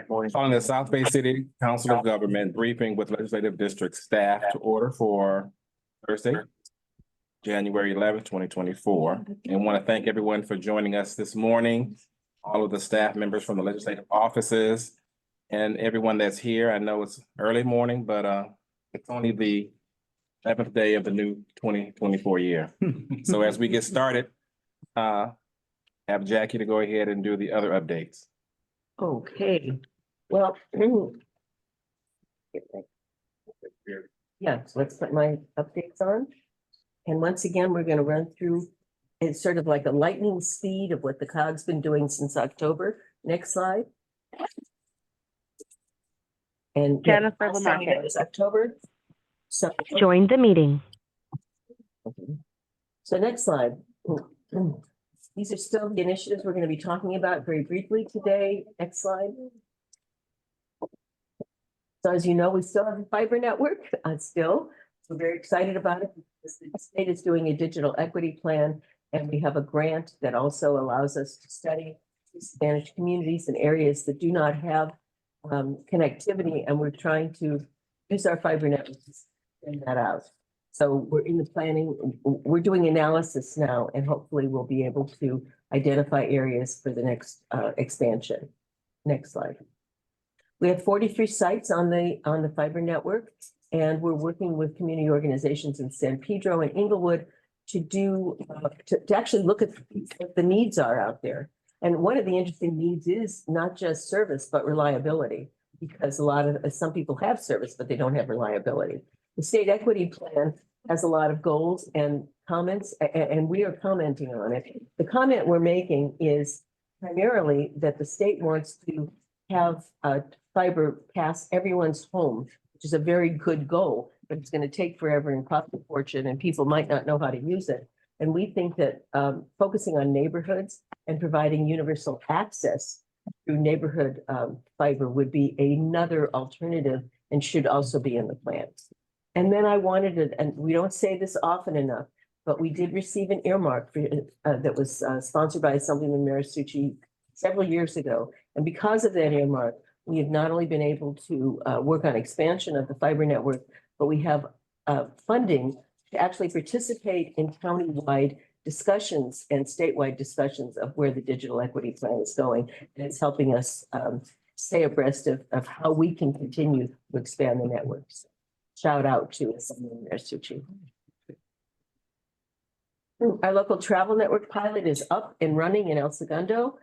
Calling the South Bay City Council of Government briefing with legislative district staff to order for Thursday, January 11th, 2024. And want to thank everyone for joining us this morning, all of the staff members from the legislative offices and everyone that's here. I know it's early morning, but it's only the 11th day of the new 2024 year. So as we get started, have Jackie to go ahead and do the other updates. Okay, well, yeah, so let's put my updates on. And once again, we're going to run through, it's sort of like a lightning speed of what the COG's been doing since October. Next slide. And Jennifer Lamarcus. is October. So Join the meeting. okay. So next slide. These are still the initiatives we're going to be talking about very briefly today. Next slide. So as you know, we still have a fiber network still. We're very excited about it because the state is doing a digital equity plan, and we have a grant that also allows us to study disadvantaged communities and areas that do not have connectivity, and we're trying to use our fiber network to send that out. So we're in the planning, we're doing analysis now, and hopefully we'll be able to identify areas for the next expansion. Next slide. We have 43 sites on the fiber network, and we're working with community organizations in San Pedro and Inglewood to do to actually look at what the needs are out there. And one of the interesting needs is not just service, but reliability, because some people have service, but they don't have reliability. The state equity plan has a lot of goals and comments, and we are commenting on it. The comment we're making is primarily that the state wants to have fiber pass everyone's home, which is a very good goal, but it's going to take forever and cost a fortune, and people might not know how to use it. And we think that focusing on neighborhoods and providing universal access through neighborhood fiber would be another alternative and should also be in the plan. And then I wanted to, and we don't say this often enough, but we did receive an earmark for, that was sponsored by Assemblyman Marisucci several years ago. And because of that earmark, we have not only been able to work on expansion of the fiber network, but we have funding to actually participate in county-wide discussions and statewide discussions of where the digital equity plan is going. And it's helping us stay abreast of how we can continue to expand the networks. Shout out to Assemblyman Marisucci. Our local travel network pilot is up and running in El Segundo.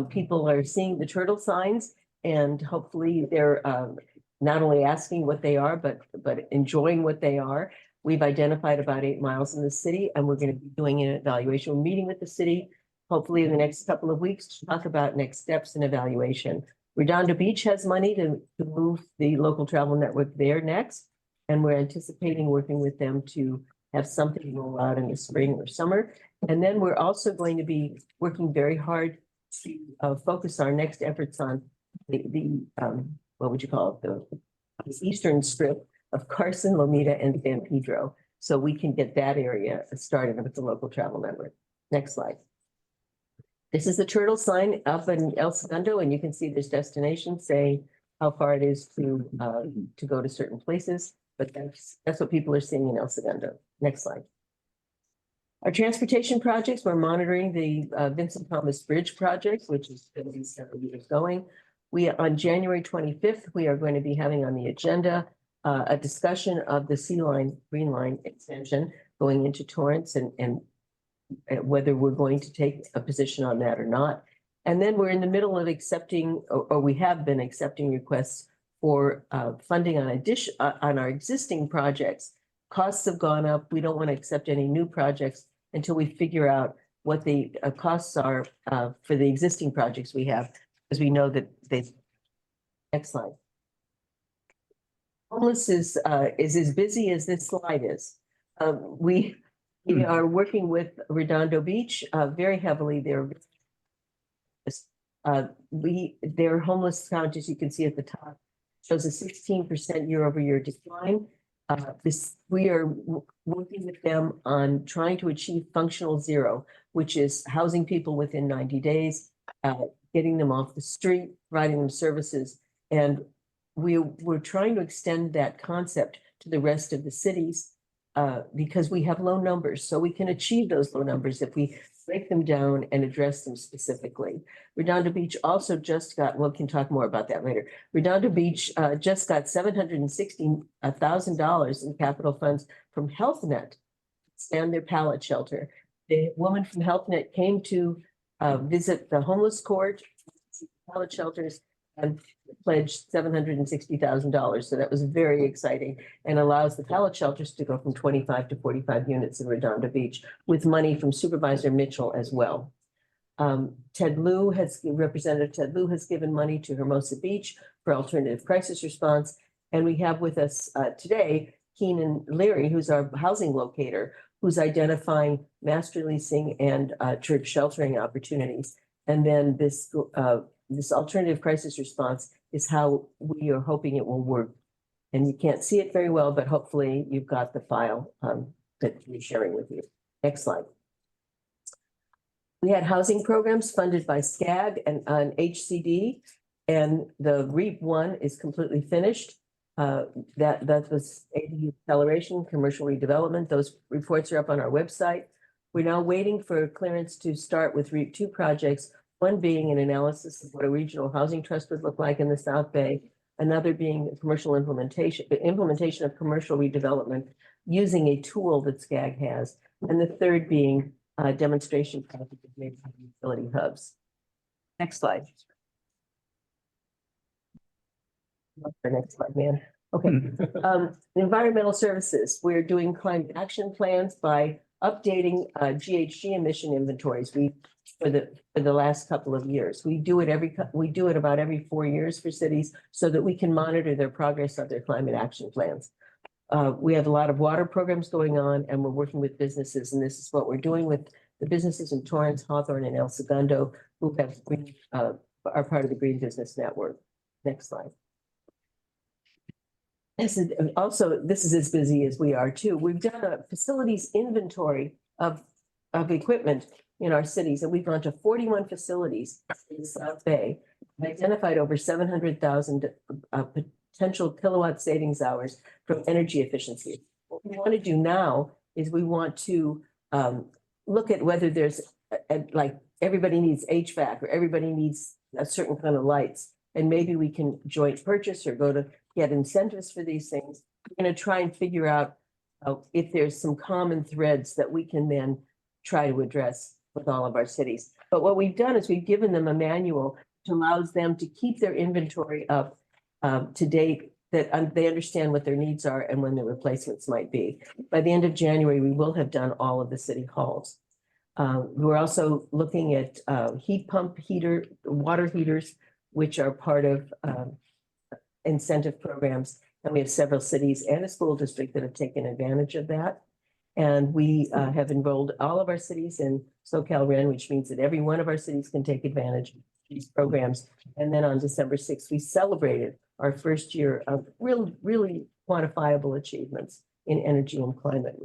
People are seeing the turtle signs, and hopefully they're not only asking what they are, but enjoying what they are. We've identified about 8 miles in the city, and we're going to be doing an evaluation. We're meeting with the city, hopefully in the next couple of weeks, to talk about next steps and evaluation. Redondo Beach has money to move the local travel network there next, and we're anticipating working with them to have something roll out in the spring or summer. And then we're also going to be working very hard to focus our next efforts on the what would you call it, the eastern strip of Carson, Lomita, and San Pedro, so we can get that area started with the local travel network. Next slide. This is the turtle sign up in El Segundo, and you can see there's destinations saying how far it is to go to certain places, but that's what people are seeing in El Segundo. Next slide. Our transportation projects, we're monitoring the Vincent Thomas Bridge project, which is going to be several years going. On January 25th, we are going to be having on the agenda a discussion of the Sea Line Green Line extension going into Torrance, and whether we're going to take a position on that or not. And then we're in the middle of accepting, or we have been accepting requests for funding on our existing projects. Costs have gone up. We don't want to accept any new projects until we figure out what the costs are for the existing projects we have, because we know that they. Next slide. Homeless is as busy as this slide is. We are working with Redondo Beach very heavily. Their homeless count, as you can see at the top, shows a 16% year-over-year decline. We are working with them on trying to achieve functional zero, which is housing people within 90 days, getting them off the street, providing them services. And we're trying to extend that concept to the rest of the cities because we have low numbers. So we can achieve those low numbers if we break them down and address them specifically. Redondo Beach also just got, we can talk more about that later. Redondo Beach just got $760,000 in capital funds from HealthNet and their pallet shelter. The woman from HealthNet came to visit the homeless court, pallet shelters, and pledged $760,000. So that was very exciting and allows the pallet shelters to go from 25 to 45 units in Redondo Beach with money from Supervisor Mitchell as well. Representative Ted Lieu has given money to Hermosa Beach for alternative crisis response. And we have with us today, Keenan Leary, who's our housing locator, who's identifying master leasing and church sheltering opportunities. And then this alternative crisis response is how we are hoping it will work. And you can't see it very well, but hopefully you've got the file that we're sharing with you. Next slide. We had housing programs funded by SCAG and HCD, and the REAP 1 is completely finished. That was ADU acceleration, commercial redevelopment. Those reports are up on our website. We're now waiting for clearance to start with REAP 2 projects, one being an analysis of what a regional housing trust would look like in the South Bay, another being commercial implementation of commercial redevelopment using a tool that SCAG has, and the third being a demonstration project of neighborhood utility hubs. Next slide. Next slide, man. Okay. Environmental services. We're doing climate action plans by updating GHG emission inventories. For the last couple of years, we do it about every 4 years for cities so that we can monitor their progress of their climate action plans. We have a lot of water programs going on, and we're working with businesses, and this is what we're doing with the businesses in Torrance, Hawthorne, and El Segundo, who have are part of the Green Business Network. Next slide. This is as busy as we are too. We've done a facilities inventory of equipment in our cities, and we've gone to 41 facilities in the South Bay and identified over 700,000 potential kilowatt savings hours from energy efficiency. What we want to do now is we want to look at whether there's like everybody needs HVAC or everybody needs a certain kind of lights, and maybe we can joint purchase or go to get incentives for these things. We're going to try and figure out if there's some common threads that we can then try to address with all of our cities. But what we've done is we've given them a manual that allows them to keep their inventory up to date, that they understand what their needs are and when the replacements might be. By the end of January, we will have done all of the city halls. We're also looking at water heaters, which are part of incentive programs. And we have several cities and a school district that have taken advantage of that. And we have enrolled all of our cities in SoCal REN, which means that every one of our cities can take advantage of these programs. And then on December 6th, we celebrated our first year of really quantifiable achievements in energy and climate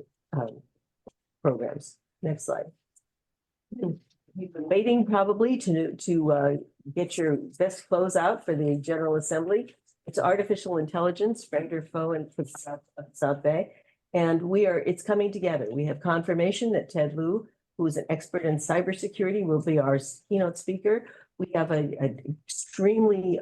programs. Next slide. You've been waiting probably to get your best close out for the General Assembly. It's artificial intelligence, friend or foe in South Bay. And it's coming together. We have confirmation that Ted Lieu, who is an expert in cybersecurity, will be our keynote speaker. We have an extremely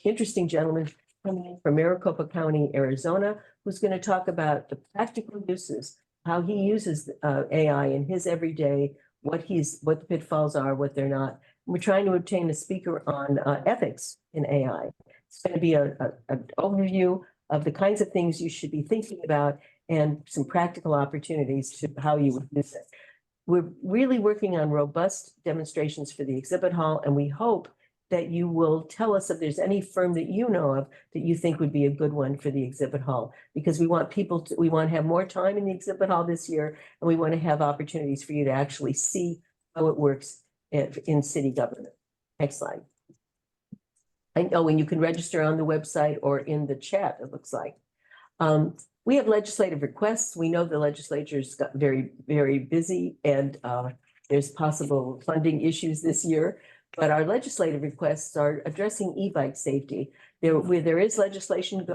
interesting gentleman coming in from Maricopa County, Arizona, who's going to talk about the practical uses, how he uses AI in his everyday, what the pitfalls are, what they're not. We're trying to obtain a speaker on ethics in AI. It's going to be an overview of the kinds of things you should be thinking about and some practical opportunities to how you would use it. We're really working on robust demonstrations for the exhibit hall, and we hope that you will tell us if there's any firm that you know of that you think would be a good one for the exhibit hall, because we want to have more time in the exhibit hall this year, and we want to have opportunities for you to actually see how it works in city government. Next slide. And you can register on the website or in the chat, it looks like. We have legislative requests. We know the legislature's got very, very busy, and there's possible funding issues this year. But our legislative requests are addressing e-bike safety. There is legislation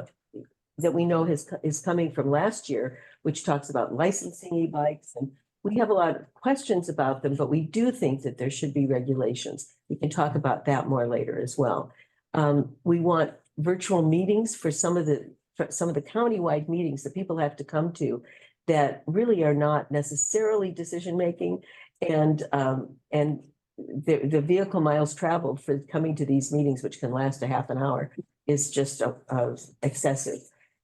that we know is coming from last year, which talks about licensing e-bikes, and we have a lot of questions about them, but we do think that there should be regulations. We can talk about that more later as well. We want virtual meetings for some of the countywide meetings that people have to come to that really are not necessarily decision-making, and the vehicle miles traveled for coming to these meetings, which can last a half an hour, is just excessive.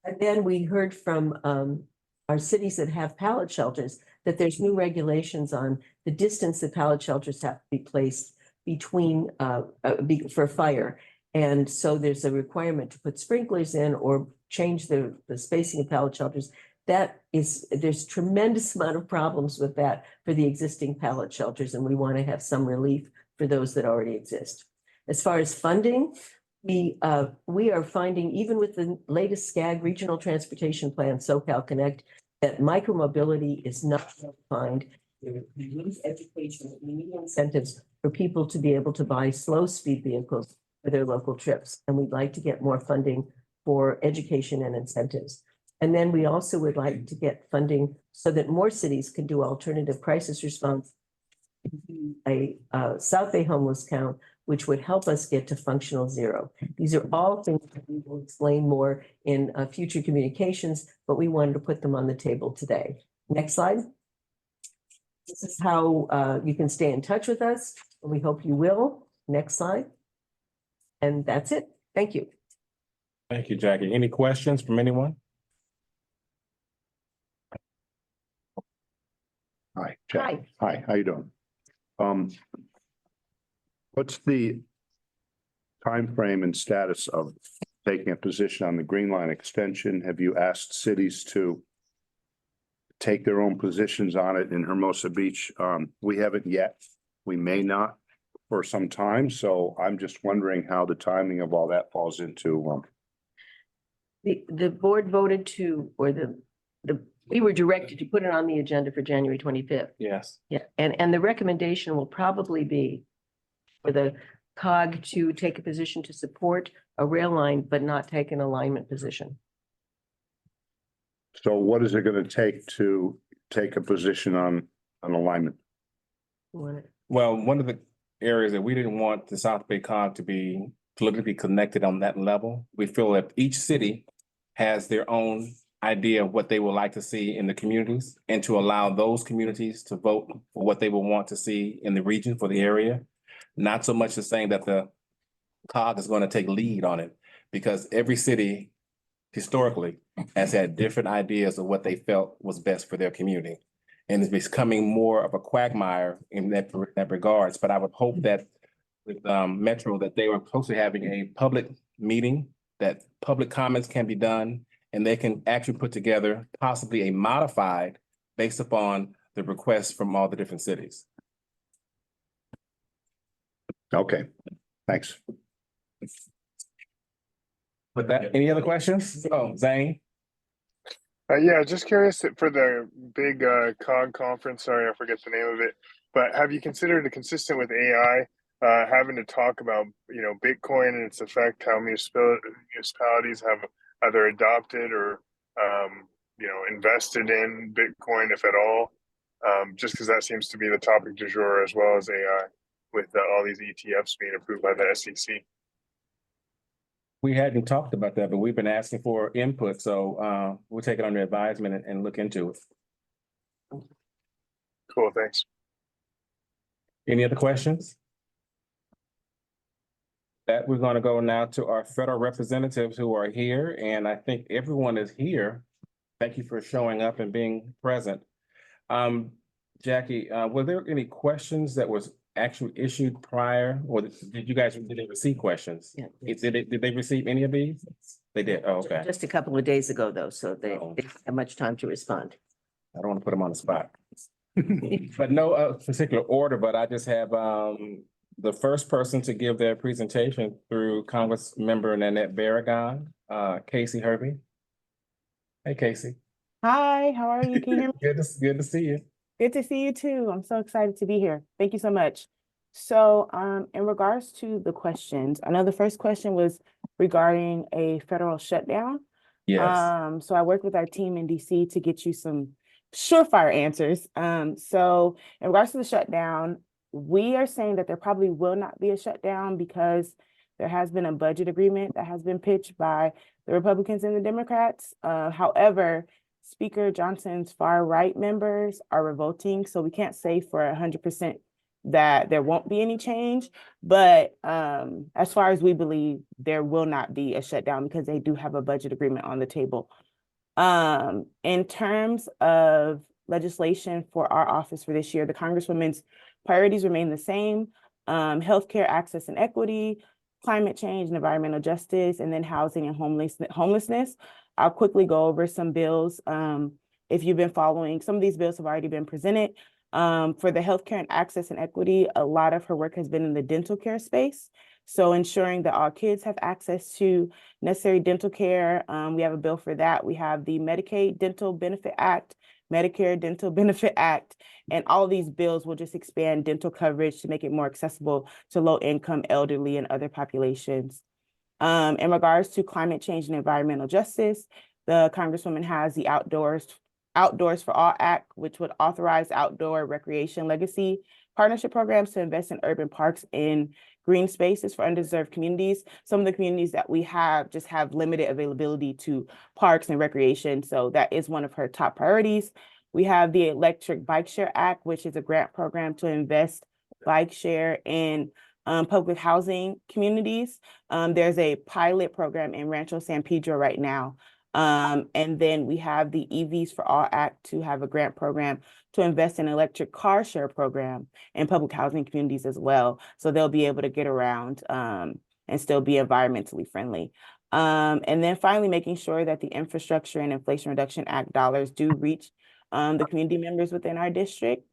And then we heard from our cities that have pallet shelters that there's new regulations on the distance that pallet shelters have to be placed between for fire. And so there's a requirement to put sprinklers in or change the spacing of pallet shelters. There's tremendous amount of problems with that for the existing pallet shelters, and we want to have some relief for those that already exist. As far as funding, we are finding, even with the latest SCAG Regional Transportation Plan, SoCal Connect, that micromobility is not defined. We need education, we need incentives for people to be able to buy slow speed vehicles for their local trips. And we'd like to get more funding for education and incentives. And then we also would like to get funding so that more cities can do alternative crisis response, a South Bay homeless count, which would help us get to functional zero. These are all things that we will explain more in future communications, but we wanted to put them on the table today. Next slide. This is how you can stay in touch with us, and we hope you will. Next slide. And that's it. Thank you. Thank you, Jackie. Any questions from anyone? Hi, Jack. Hi, how you doing? What's the time frame and status of taking a position on the Green Line extension? Have you asked cities to take their own positions on it in Hermosa Beach? We haven't yet. We may not for some time. So I'm just wondering how the timing of all that falls into. The board voted to, or we were directed to put it on the agenda for January 25th. Yes. Yeah, and the recommendation will probably be for the COG to take a position to support a rail line, but not take an alignment position. So what is it going to take to take a position on an alignment? Well, one of the areas that we didn't want the South Bay COG to be politically connected on that level. We feel that each city has their own idea of what they would like to see in the communities, and to allow those communities to vote for what they will want to see in the region for the area. Not so much as saying that the COG is going to take lead on it, because every city historically has had different ideas of what they felt was best for their community. And it's becoming more of a quagmire in that regards. But I would hope that with Metro, that they are close to having a public meeting, that public comments can be done, and they can actually put together possibly a modified based upon the requests from all the different cities. Okay, thanks. With that, any other questions? Oh, Zane? Yeah, just curious for the big COG conference. Sorry, I forget the name of it. But have you considered it consistent with AI, having to talk about Bitcoin and its effect, how municipalities have either adopted or invested in Bitcoin, if at all? Just because that seems to be the topic du jour, as well as AI, with all these ETFs being approved by the SEC. We hadn't talked about that, but we've been asking for input, so we'll take it under advisement and look into it. Cool, thanks. Any other questions? That we're going to go now to our federal representatives who are here, and I think everyone is here. Thank you for showing up and being present. Jackie, were there any questions that was actually issued prior, or did they receive questions? Yeah. Did they receive any of these? They did. Oh, okay. Just a couple of days ago, though, so they didn't have much time to respond. I don't want to put them on the spot. But no particular order, but I just have the first person to give their presentation through Congress member Nanette Barragan, Casey Hervey. Hey, Casey. Hi, how are you? Can you hear me? Good to see you. Good to see you too. I'm so excited to be here. Thank you so much. So, in regards to the questions, I know the first question was regarding a federal shutdown. Yes. So I worked with our team in DC to get you some surefire answers. So in regards to the shutdown, we are saying that there probably will not be a shutdown because there has been a budget agreement that has been pitched by the Republicans and the Democrats. However, Speaker Johnson's far right members are revolting, so we can't say for 100% that there won't be any change. But as far as we believe, there will not be a shutdown because they do have a budget agreement on the table. In terms of legislation for our office for this year, the Congresswoman's priorities remain the same: healthcare access and equity, climate change and environmental justice, and then housing and homelessness. I'll quickly go over some bills. If you've been following, some of these bills have already been presented. For the healthcare and access and equity, a lot of her work has been in the dental care space. So ensuring that all kids have access to necessary dental care. We have a bill for that. We have the Medicaid Dental Benefit Act, Medicare Dental Benefit Act, and all of these bills will just expand dental coverage to make it more accessible to low-income, elderly, and other populations. In regards to climate change and environmental justice, the Congresswoman has the Outdoors for All Act, which would authorize outdoor recreation legacy partnership programs to invest in urban parks and green spaces for underserved communities. Some of the communities that we have just have limited availability to parks and recreation, so that is one of her top priorities. We have the Electric Bike Share Act, which is a grant program to invest bike share in public housing communities. There's a pilot program in Rancho San Pedro right now. And then we have the EVs for All Act to have a grant program to invest in electric car share program in public housing communities as well. So they'll be able to get around and still be environmentally friendly. And then finally, making sure that the Infrastructure and Inflation Reduction Act dollars do reach the community members within our district.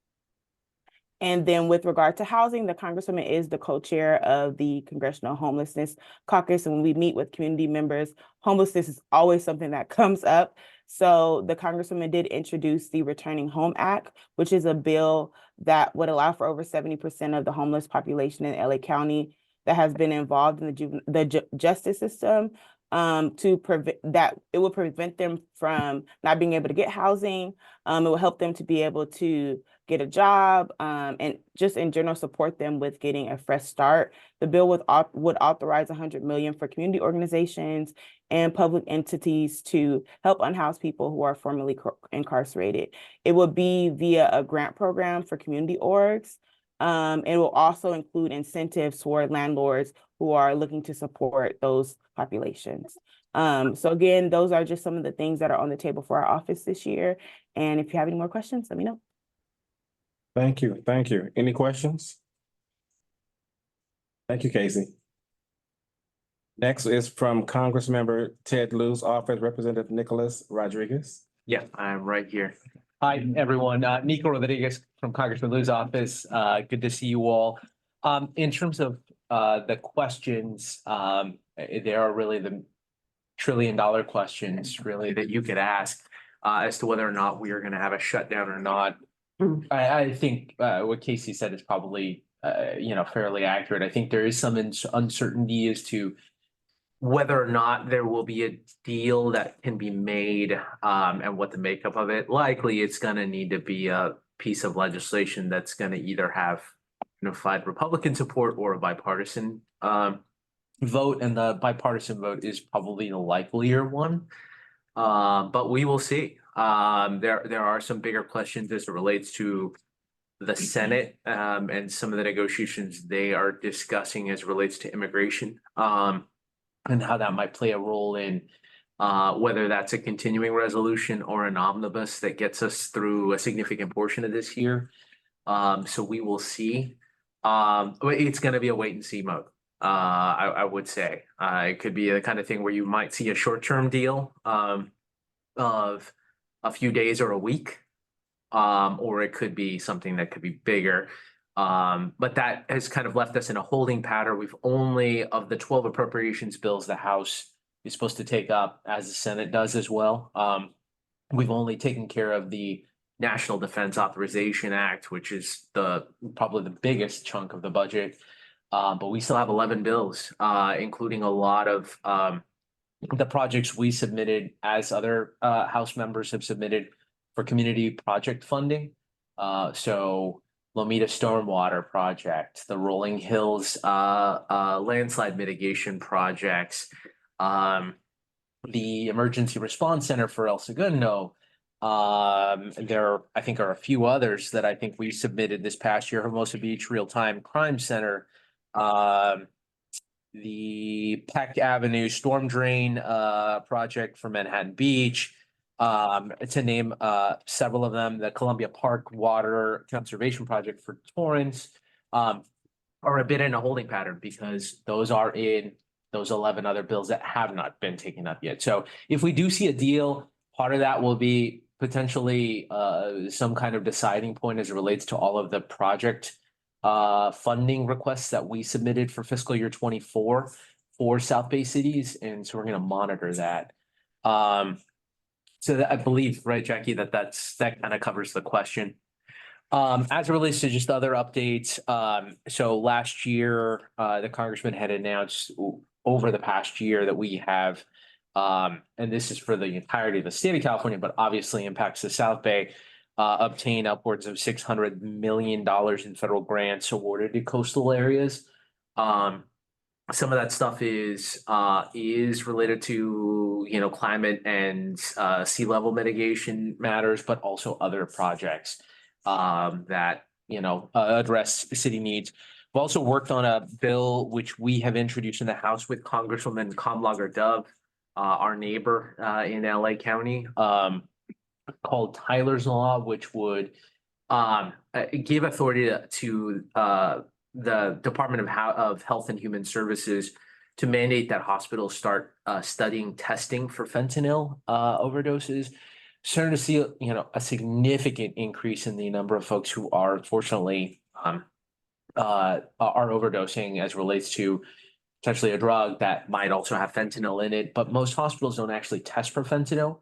And then with regard to housing, the Congresswoman is the co-chair of the Congressional Homelessness Caucus. And when we meet with community members, homelessness is always something that comes up. So the Congresswoman did introduce the Returning Home Act, which is a bill that would allow for over 70% of the homeless population in LA County that has been involved in the justice system to prevent that. It will prevent them from not being able to get housing. It will help them to be able to get a job, and just in general support them with getting a fresh start. The bill would authorize $100 million for community organizations and public entities to help unhoused people who are formerly incarcerated. It will be via a grant program for community orgs. It will also include incentives for landlords who are looking to support those populations. So again, those are just some of the things that are on the table for our office this year. And if you have any more questions, let me know. Thank you. Thank you. Any questions? Thank you, Casey. Next is from Congressmember Ted Lieu's office, Representative Nicholas Rodriguez. Yeah, I'm right here. Hi, everyone. Nico Rodriguez from Congressman Lieu's office. Good to see you all. In terms of the questions, there are really the trillion-dollar questions really that you could ask as to whether or not we are going to have a shutdown or not. I think what Casey said is probably fairly accurate. I think there is some uncertainty as to whether or not there will be a deal that can be made and what the makeup of it. Likely it's going to need to be a piece of legislation that's going to either have unified Republican support or a bipartisan vote, and the bipartisan vote is probably the likelier one. But we will see. There are some bigger questions as it relates to the Senate and some of the negotiations they are discussing as it relates to immigration and how that might play a role in whether that's a continuing resolution or an omnibus that gets us through a significant portion of this year. So we will see. It's going to be a wait and see mode. I would say it could be the kind of thing where you might see a short-term deal of a few days or a week, or it could be something that could be bigger. But that has kind of left us in a holding pattern. We've only, of the 12 appropriations bills the House is supposed to take up, as the Senate does as well, we've only taken care of the National Defense Authorization Act, which is probably the biggest chunk of the budget. But we still have 11 bills, including a lot of the projects we submitted as other House members have submitted for community project funding. So Lomita Stormwater Project, the Rolling Hills landslide mitigation projects, the Emergency Response Center for El Segundo. There, I think, are a few others that I think we submitted this past year. Hermosa Beach Real-Time Crime Center, the Peck Avenue Storm Drain project for Manhattan Beach, to name several of them, the Columbia Park Water Conservation Project for Torrance, are a bit in a holding pattern because those are in those 11 other bills that have not been taken up yet. So if we do see a deal, part of that will be potentially some kind of deciding point as it relates to all of the project funding requests that we submitted for fiscal year 24 for South Bay cities. And so we're going to monitor that. So that, I believe, right, Jackie, that kind of covers the question. As it relates to just other updates, so last year, the congressman had announced over the past year that we have, and this is for the entirety of the state of California, but obviously impacts the South Bay, obtain upwards of $600 million in federal grants awarded to coastal areas. Some of that stuff is related to, you know, climate and sea level mitigation matters, but also other projects that, you know, address city needs. We've also worked on a bill which we have introduced in the House with Congresswoman Kamlager Dove, our neighbor in LA County, called Tyler's Law, which would give authority to the Department of Health and Human Services to mandate that hospitals start studying testing for fentanyl overdoses. Starting to see, you know, a significant increase in the number of folks who are unfortunately are overdosing as relates to potentially a drug that might also have fentanyl in it, but most hospitals don't actually test for fentanyl.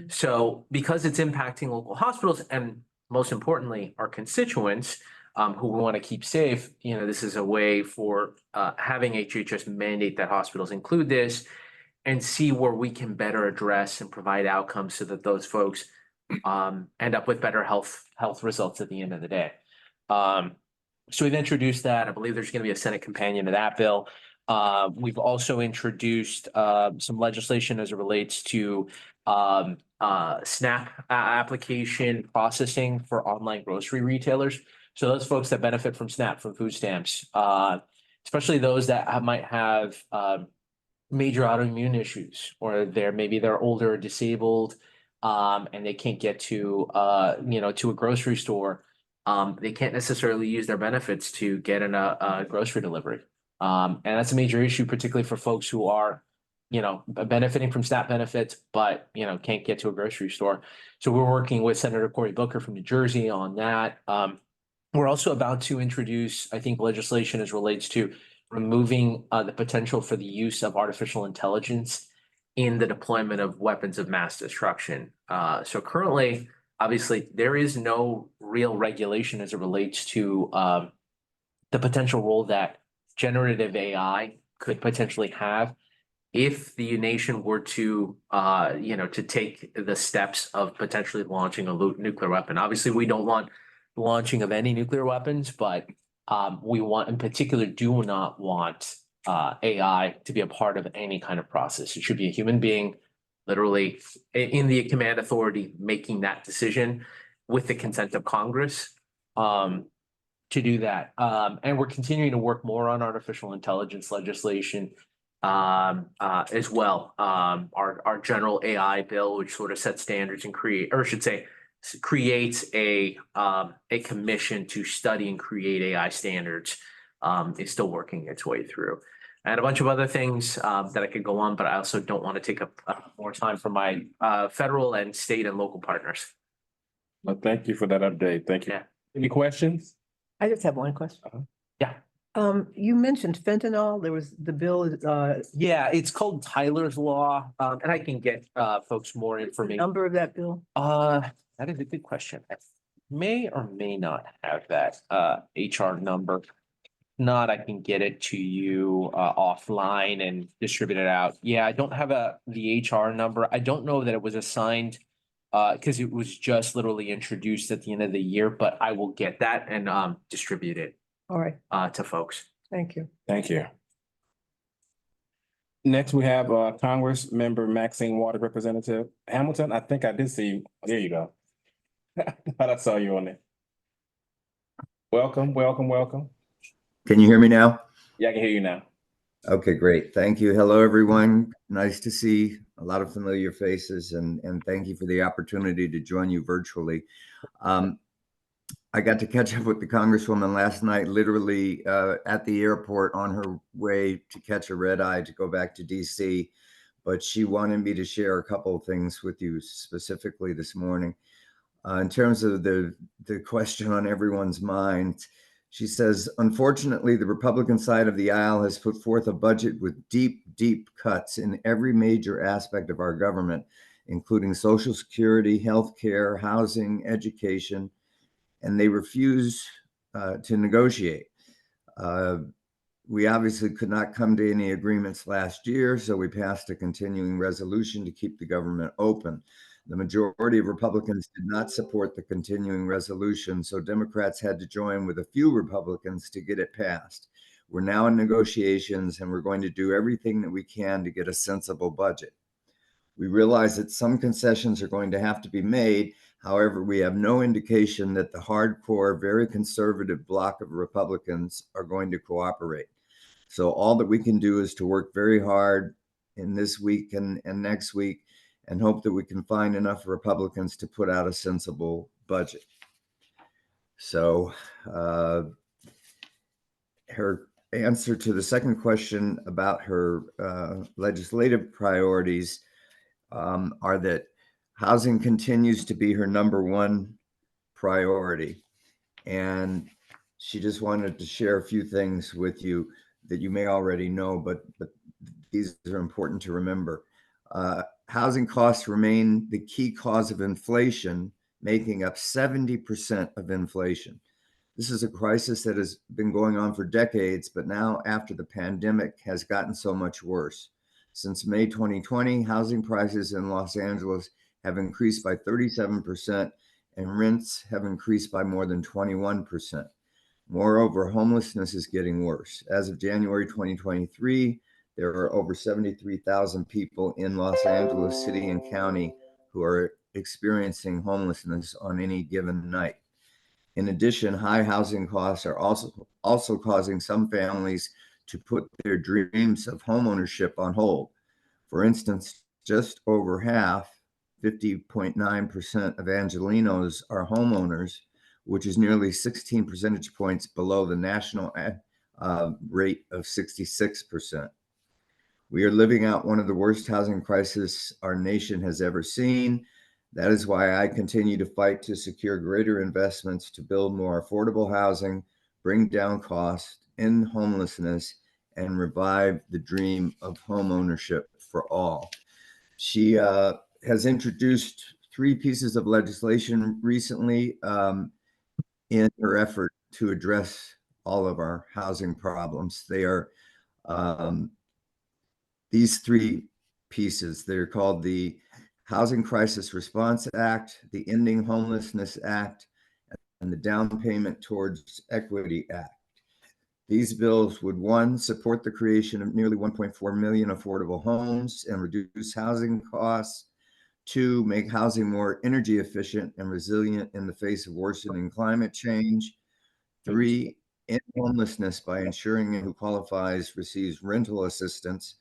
So because it's impacting local hospitals and most importantly, our constituents who we want to keep safe, you know, this is a way for having HHS mandate that hospitals include this and see where we can better address and provide outcomes so that those folks end up with better health results at the end of the day. So we've introduced that. I believe there's going to be a Senate companion to that bill. We've also introduced some legislation as it relates to SNAP application processing for online grocery retailers. So those folks that benefit from SNAP, from food stamps, especially those that might have major autoimmune issues, or maybe they're older or disabled, and they can't get to you know, to a grocery store. They can't necessarily use their benefits to get in a grocery delivery. And that's a major issue, particularly for folks who are, you know, benefiting from SNAP benefits, but, you know, can't get to a grocery store. So we're working with Senator Cory Booker from New Jersey on that. We're also about to introduce, I think, legislation as relates to removing the potential for the use of artificial intelligence in the deployment of weapons of mass destruction. So currently, obviously, there is no real regulation as it relates to the potential role that generative AI could potentially have if the nation were to, you know, to take the steps of potentially launching a nuclear weapon. Obviously, we don't want the launching of any nuclear weapons, but we want, in particular, do not want AI to be a part of any kind of process. It should be a human being, literally in the command authority, making that decision with the consent of Congress to do that. And we're continuing to work more on artificial intelligence legislation as well. Our general AI bill, which sort of sets standards and creates a commission to study and create AI standards, is still working its way through. And a bunch of other things that I could go on, but I also don't want to take up more time from my federal and state and local partners. Well, thank you for that update. Thank you. Yeah. Any questions? I just have one question. Yeah. You mentioned fentanyl. There was the bill, Yeah, it's called Tyler's Law, and I can get folks more information. number of that bill? That is a good question. I may or may not have that HR number. Not, I can get it to you offline and distribute it out. Yeah, I don't have the HR number. I don't know that it was assigned because it was just literally introduced at the end of the year, but I will get that and distribute it All right, to folks. thank you. Thank you. Next, we have Congress Member Maxine Waters, Representative Hamilton. I think I did see you. There you go. Thought I saw you on there. Welcome, welcome, welcome. Can you hear me now? Yeah, I can hear you now. Okay, great. Thank you. Hello, everyone. Nice to see a lot of familiar faces and thank you for the opportunity to join you virtually. I got to catch up with the Congresswoman last night, literally at the airport on her way to catch a red eye to go back to DC. But she wanted me to share a couple of things with you specifically this morning. In terms of the question on everyone's mind, she says, unfortunately, the Republican side of the aisle has put forth a budget with deep, deep cuts in every major aspect of our government, including Social Security, healthcare, housing, education, and they refuse to negotiate. We obviously could not come to any agreements last year, so we passed a continuing resolution to keep the government open. The majority of Republicans did not support the continuing resolution, so Democrats had to join with a few Republicans to get it passed. We're now in negotiations, and we're going to do everything that we can to get a sensible budget. We realize that some concessions are going to have to be made. However, we have no indication that the hardcore, very conservative bloc of Republicans are going to cooperate. So all that we can do is to work very hard in this week and next week and hope that we can find enough Republicans to put out a sensible budget. So her answer to the second question about her legislative priorities are that housing continues to be her number one priority. And she just wanted to share a few things with you that you may already know, but these are important to remember. Housing costs remain the key cause of inflation, making up 70% of inflation. This is a crisis that has been going on for decades, but now after the pandemic has gotten so much worse. Since May 2020, housing prices in Los Angeles have increased by 37% and rents have increased by more than 21%. Moreover, homelessness is getting worse. As of January 2023, there are over 73,000 people in Los Angeles City and County who are experiencing homelessness on any given night. In addition, high housing costs are also causing some families to put their dreams of homeownership on hold. For instance, just over half, 50.9% of Angelenos are homeowners, which is nearly 16 percentage points below the national rate of 66%. We are living out one of the worst housing crises our nation has ever seen. That is why I continue to fight to secure greater investments to build more affordable housing, bring down costs, end homelessness, and revive the dream of homeownership for all. She has introduced 3 pieces of legislation recently in her effort to address all of our housing problems. They are these 3 pieces. They're called the Housing Crisis Response Act, the Ending Homelessness Act, and the Down Payment Towards Equity Act. These bills would, 1, support the creation of nearly 1.4 million affordable homes and reduce housing costs. 2, make housing more energy efficient and resilient in the face of worsening climate change. 3, end homelessness by ensuring who qualifies receives rental assistance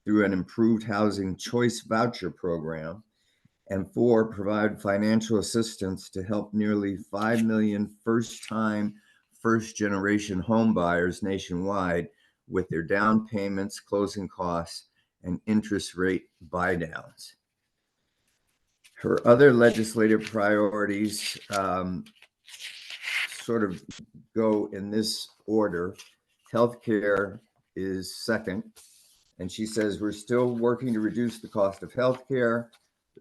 through an improved housing choice voucher program. And 4, provide financial assistance to help nearly 5 million first-generation home buyers nationwide with their down payments, closing costs, and interest rate buy-downs. Her other legislative priorities sort of go in this order. Healthcare is second. And she says, we're still working to reduce the cost of healthcare.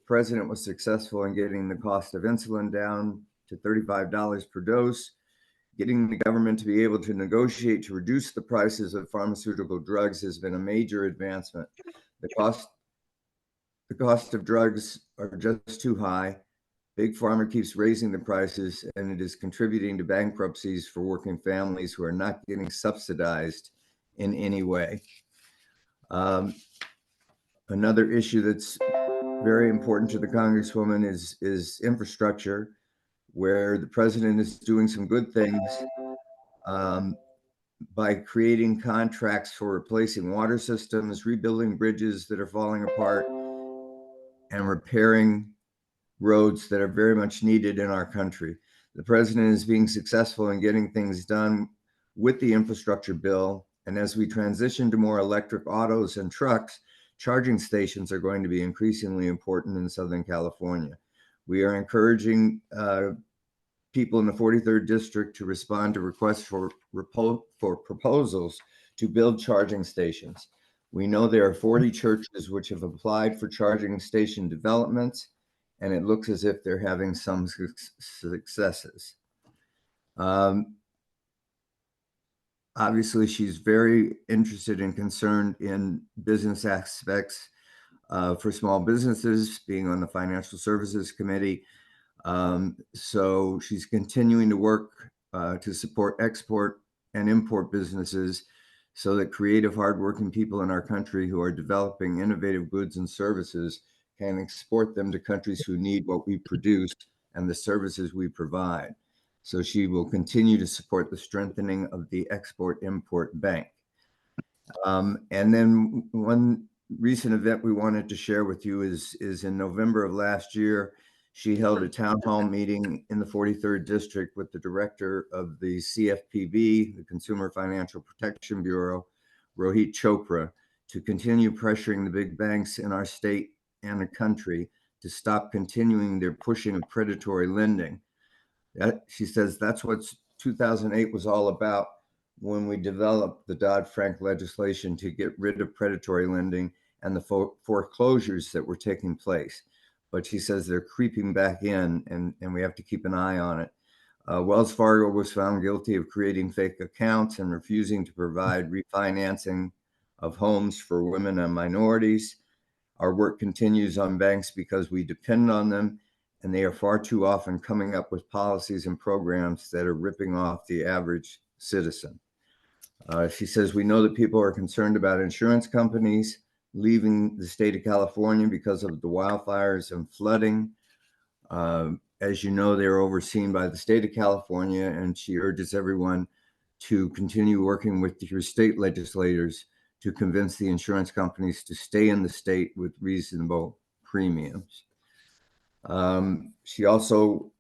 president was successful in getting the cost of insulin down to $35 per dose, getting the government to be able to negotiate to reduce the prices of pharmaceutical drugs has been a major advancement. The cost of drugs are just too high. Big Pharma keeps raising the prices, and it is contributing to bankruptcies for working families who are not getting subsidized in any way. Another issue that's very important to the Congresswoman is infrastructure, where the president is doing some good things by creating contracts for replacing water systems, rebuilding bridges that are falling apart, and repairing roads that are very much needed in our country. The president is being successful in getting things done with the infrastructure bill. And as we transition to more electric autos and trucks, charging stations are going to be increasingly important in Southern California. We are encouraging people in the 43rd district to respond to requests for proposals to build charging stations. We know there are 40 churches which have applied for charging station developments, and it looks as if they're having some successes. Obviously, she's very interested and concerned in business aspects for small businesses, being on the Financial Services Committee. So she's continuing to work to support export and import businesses so that creative, hardworking people in our country who are developing innovative goods and services can export them to countries who need what we produce and the services we provide. So she will continue to support the strengthening of the Export-Import Bank. And then one recent event we wanted to share with you is in November of last year, she held a town hall meeting in the 43rd district with the director of the CFPB, the Consumer Financial Protection Bureau, Rohit Chopra, to continue pressuring the big banks in our state and the country to stop continuing their pushing of predatory lending. She says that's what 2008 was all about when we developed the Dodd-Frank legislation to get rid of predatory lending and the foreclosures that were taking place. But she says they're creeping back in, and we have to keep an eye on it. Wells Fargo was found guilty of creating fake accounts and refusing to provide refinancing of homes for women and minorities. Our work continues on banks because we depend on them, and they are far too often coming up with policies and programs that are ripping off the average citizen. She says, we know that people are concerned about insurance companies leaving the state of California because of the wildfires and flooding. As you know, they're overseen by the state of California, and she urges everyone to continue working with your state legislators to convince the insurance companies to stay in the state with reasonable premiums. She also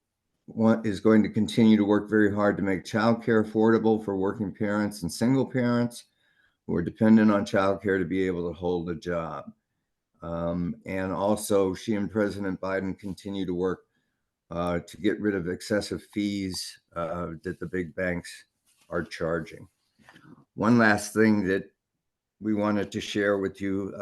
is going to continue to work very hard to make childcare affordable for working parents and single parents who are dependent on childcare to be able to hold a job. And also, she and President Biden continue to work to get rid of excessive fees that the big banks are charging. One last thing that we wanted to share with you,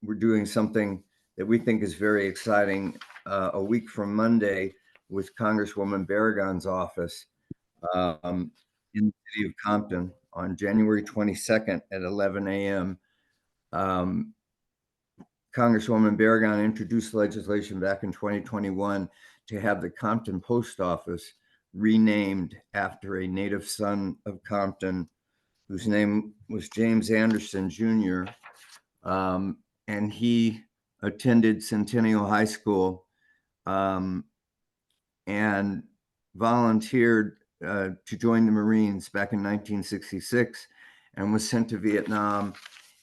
we're doing something that we think is very exciting a week from Monday with Congresswoman Barragan's office in the city of Compton on January 22nd at 11 a.m. Congresswoman Barragan introduced legislation back in 2021 to have the Compton Post Office renamed after a native son of Compton, whose name was James Anderson Jr. And he attended Centennial High School and volunteered to join the Marines back in 1966 and was sent to Vietnam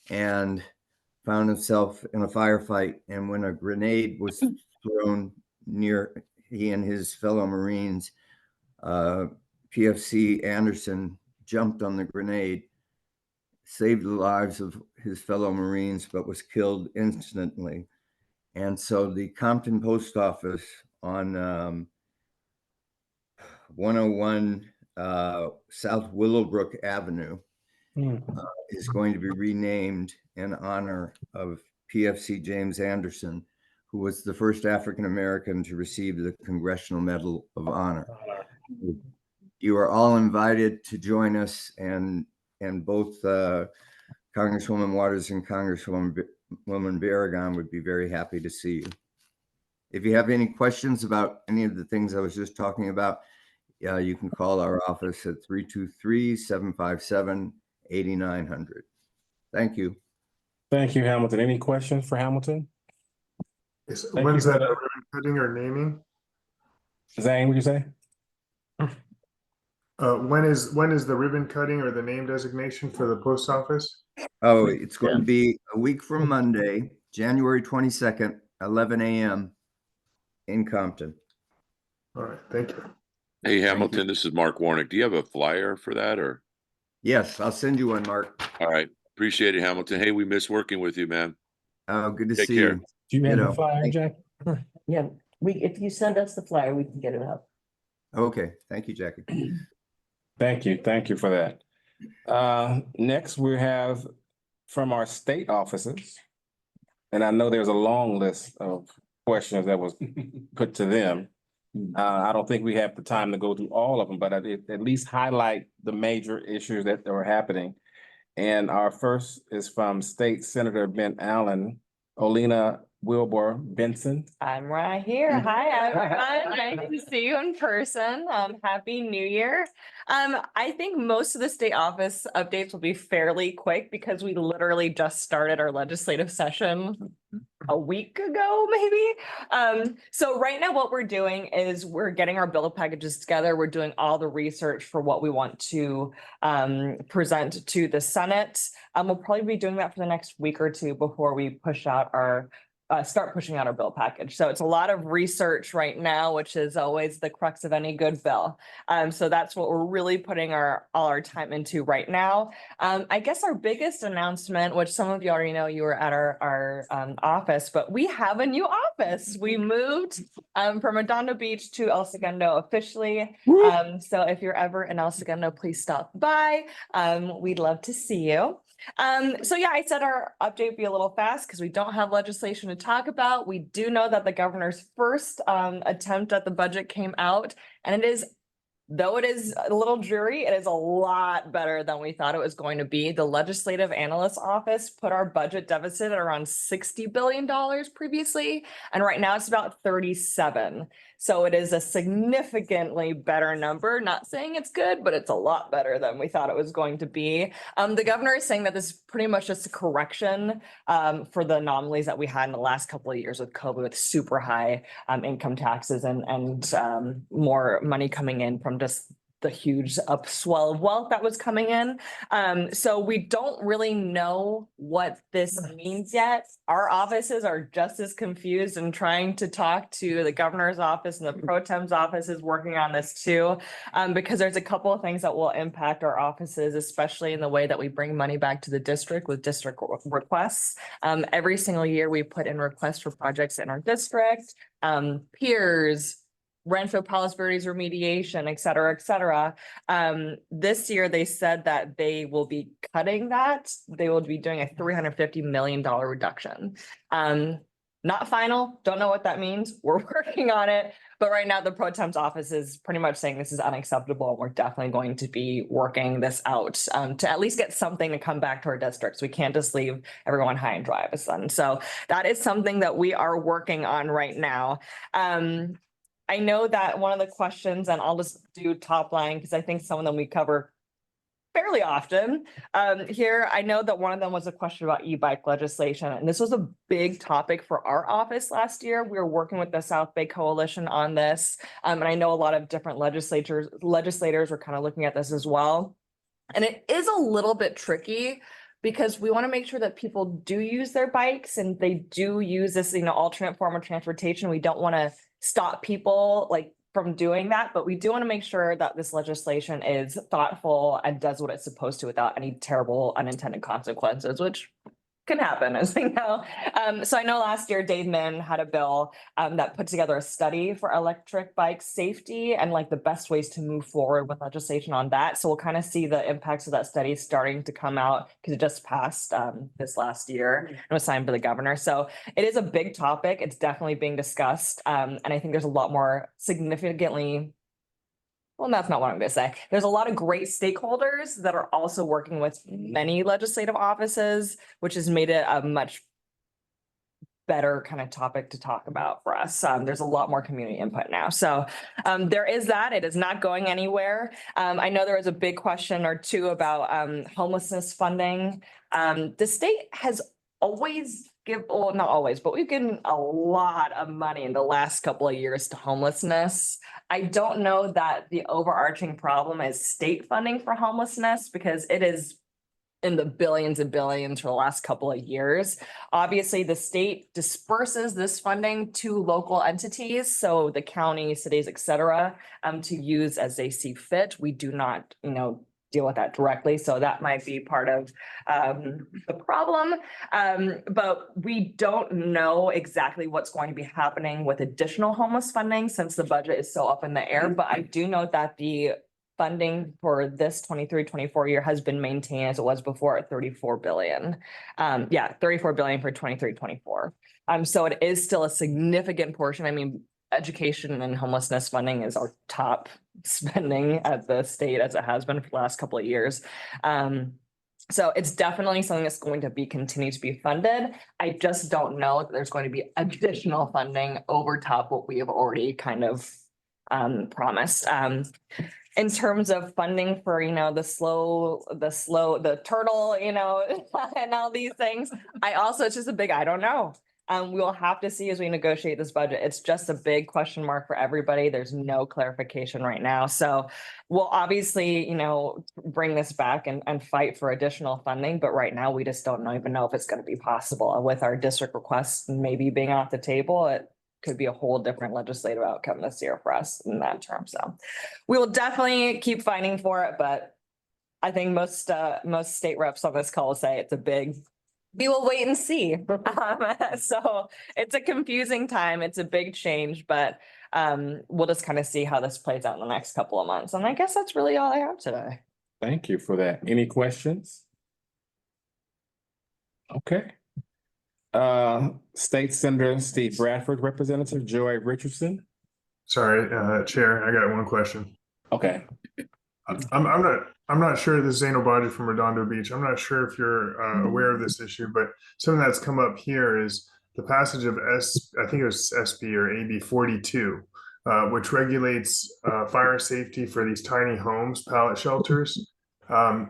and found himself in a firefight. And when a grenade was thrown near he and his fellow Marines, PFC Anderson jumped on the grenade, saved the lives of his fellow Marines, but was killed instantly. And so the Compton Post Office on 101 South Willowbrook Avenue is going to be renamed in honor of PFC James Anderson, who was the first African-American to receive the Congressional Medal of Honor. You are all invited to join us, and both Congresswoman Waters and Congresswoman Barragan would be very happy to see you. If you have any questions about any of the things I was just talking about, you can call our office at 323-757-8900. Thank you. Thank you, Hamilton. Any questions for Hamilton? Thank When's you for that ribbon cutting or naming? Zane, what'd you say? When is the ribbon cutting or the name designation for the post office? Oh, it's going to be a week from Monday, January 22nd, 11 a.m. in Compton. All right, thank you. Hey, Hamilton, this is Mark Warnick. Do you have a flyer for that or? Yes, I'll send you one, Mark. All right. Appreciate it, Hamilton. Hey, we miss working with you, man. Oh, good to Take see care. you. Do you have Ditto. the flyer, Jack? Yeah, if you send us the flyer, we can get it out. Okay, thank you, Jackie. Thank you. Thank you for that. Next, we have from our state offices. And I know there's a long list of questions that was put to them. I don't think we have the time to go through all of them, but at least highlight the major issues that were happening. And our first is from State Senator Ben Allen, Olena Wilbur Benson. I'm right here. Hi, everyone. Nice to see you in person. Happy New Year. I think most of the state office updates will be fairly quick because we literally just started our legislative session a week ago, maybe. So right now what we're doing is we're getting our bill packages together. We're doing all the research for what we want to present to the Senate. We'll probably be doing that for the next week or two before we push out our start pushing out our bill package. So it's a lot of research right now, which is always the crux of any good bill. So that's what we're really putting all our time into right now. I guess our biggest announcement, which some of you already know, you were at our office, but we have a new office. We moved from Redondo Beach to El Segundo officially. So if you're ever in El Segundo, please stop by. We'd love to see you. So yeah, I said our update would be a little fast because we don't have legislation to talk about. We do know that the governor's first attempt at the budget came out, and though it is a little dreary, it is a lot better than we thought it was going to be. The Legislative Analyst's Office put our budget deficit at around $60 billion previously, and right now it's about 37. So it is a significantly better number. Not saying it's good, but it's a lot better than we thought it was going to be. The governor is saying that this is pretty much just a correction for the anomalies that we had in the last couple of years with COVID, with super high income taxes and more money coming in from just the huge upswell of wealth that was coming in. So we don't really know what this means yet. Our offices are just as confused and trying to talk to the governor's office, and the pro tem's office is working on this too, because there's a couple of things that will impact our offices, especially in the way that we bring money back to the district with district requests. Every single year we put in requests for projects in our district, piers, Rancho Palos Verdes remediation, et cetera, et cetera. This year, they said that they will be cutting that. They will be doing a $350 million reduction. Not final, don't know what that means. We're working on it. But right now, the pro tem's office is pretty much saying this is unacceptable. And we're definitely going to be working this out to at least get something to come back to our districts. We can't just leave everyone high and dry of a sudden. So that is something that we are working on right now. I know that one of the questions, and I'll just do top line because I think some of them we cover fairly often here. I know that one of them was a question about e-bike legislation, and this was a big topic for our office last year. We were working with the South Bay Coalition on this, and I know a lot of different legislators were kind of looking at this as well. And it is a little bit tricky because we want to make sure that people do use their bikes and they do use this, alternate form of transportation. We don't want to stop people from doing that, but we do want to make sure that this legislation is thoughtful and does what it's supposed to without any terrible unintended consequences, which can happen, as we know. So I know last year Dave Min had a bill that put together a study for electric bike safety and like the best ways to move forward with legislation on that. So we'll kind of see the impacts of that study starting to come out because it just passed this last year and was signed by the governor. So it is a big topic. It's definitely being discussed. And I think there's a lot more significantly. Well, that's not what I'm going to say. There's a lot of great stakeholders that are also working with many legislative offices, which has made it a much better kind of topic to talk about for us. There's a lot more community input now. So there is that. It is not going anywhere. I know there was a big question or two about homelessness funding. The state has always well, not always, but we've given a lot of money in the last couple of years to homelessness. I don't know that the overarching problem is state funding for homelessness because it is in the billions and billions for the last couple of years. Obviously, the state disperses this funding to local entities, so the county, cities, et cetera, to use as they see fit. We do not, deal with that directly. So that might be part of the problem. But we don't know exactly what's going to be happening with additional homeless funding since the budget is so up in the air. But I do know that the funding for this 23-24 year has been maintained as it was before at 34 billion. 34 billion for 23-24. So it is still a significant portion. I mean, education and homelessness funding is our top spending at the state as it has been for the last couple of years. So it's definitely something that's going to be continued to be funded. I just don't know that there's going to be additional funding over top what we have already kind of promised. In terms of funding for, the turtle, and all these things, it's just a big, I don't know. We'll have to see as we negotiate this budget. It's just a big question mark for everybody. There's no clarification right now. So we'll obviously, bring this back and fight for additional funding. But right now, we just don't even know if it's going to be possible. With our district requests maybe being off the table, it could be a whole different legislative outcome this year for us in that term. So we will definitely keep fighting for it. But I think most state reps on this call will say it's a big, we will wait and see. So it's a confusing time. It's a big change, but we'll just kind of see how this plays out in the next couple of months. And I guess that's really all I have today. Thank you for that. Any questions? Okay. State Senator Steve Bradford, Representative Joy Richardson. Sorry, Chair, I got one question. Okay. I'm not sure this is Zeno Baji from Redondo Beach. I'm not sure if you're aware of this issue, but something that's come up here is the passage of I think it was SB or AB 42, which regulates fire safety for these tiny homes, pallet shelters.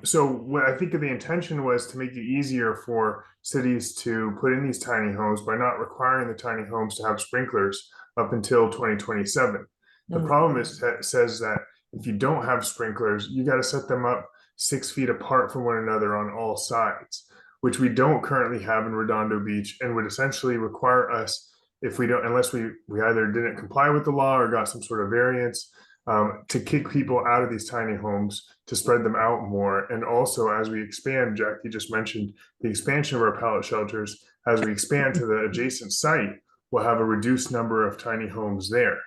So what I think the intention was to make it easier for cities to put in these tiny homes by not requiring the tiny homes to have sprinklers up until 2027. The problem is says that if you don't have sprinklers, you got to set them up 6 feet apart from one another on all sides, which we don't currently have in Redondo Beach, and would essentially require us, if we don't, unless we either didn't comply with the law or got some sort of variance, to kick people out of these tiny homes, to spread them out more. And also, as we expand, Jack, you just mentioned the expansion of our pallet shelters. As we expand to the adjacent site, we'll have a reduced number of tiny homes there.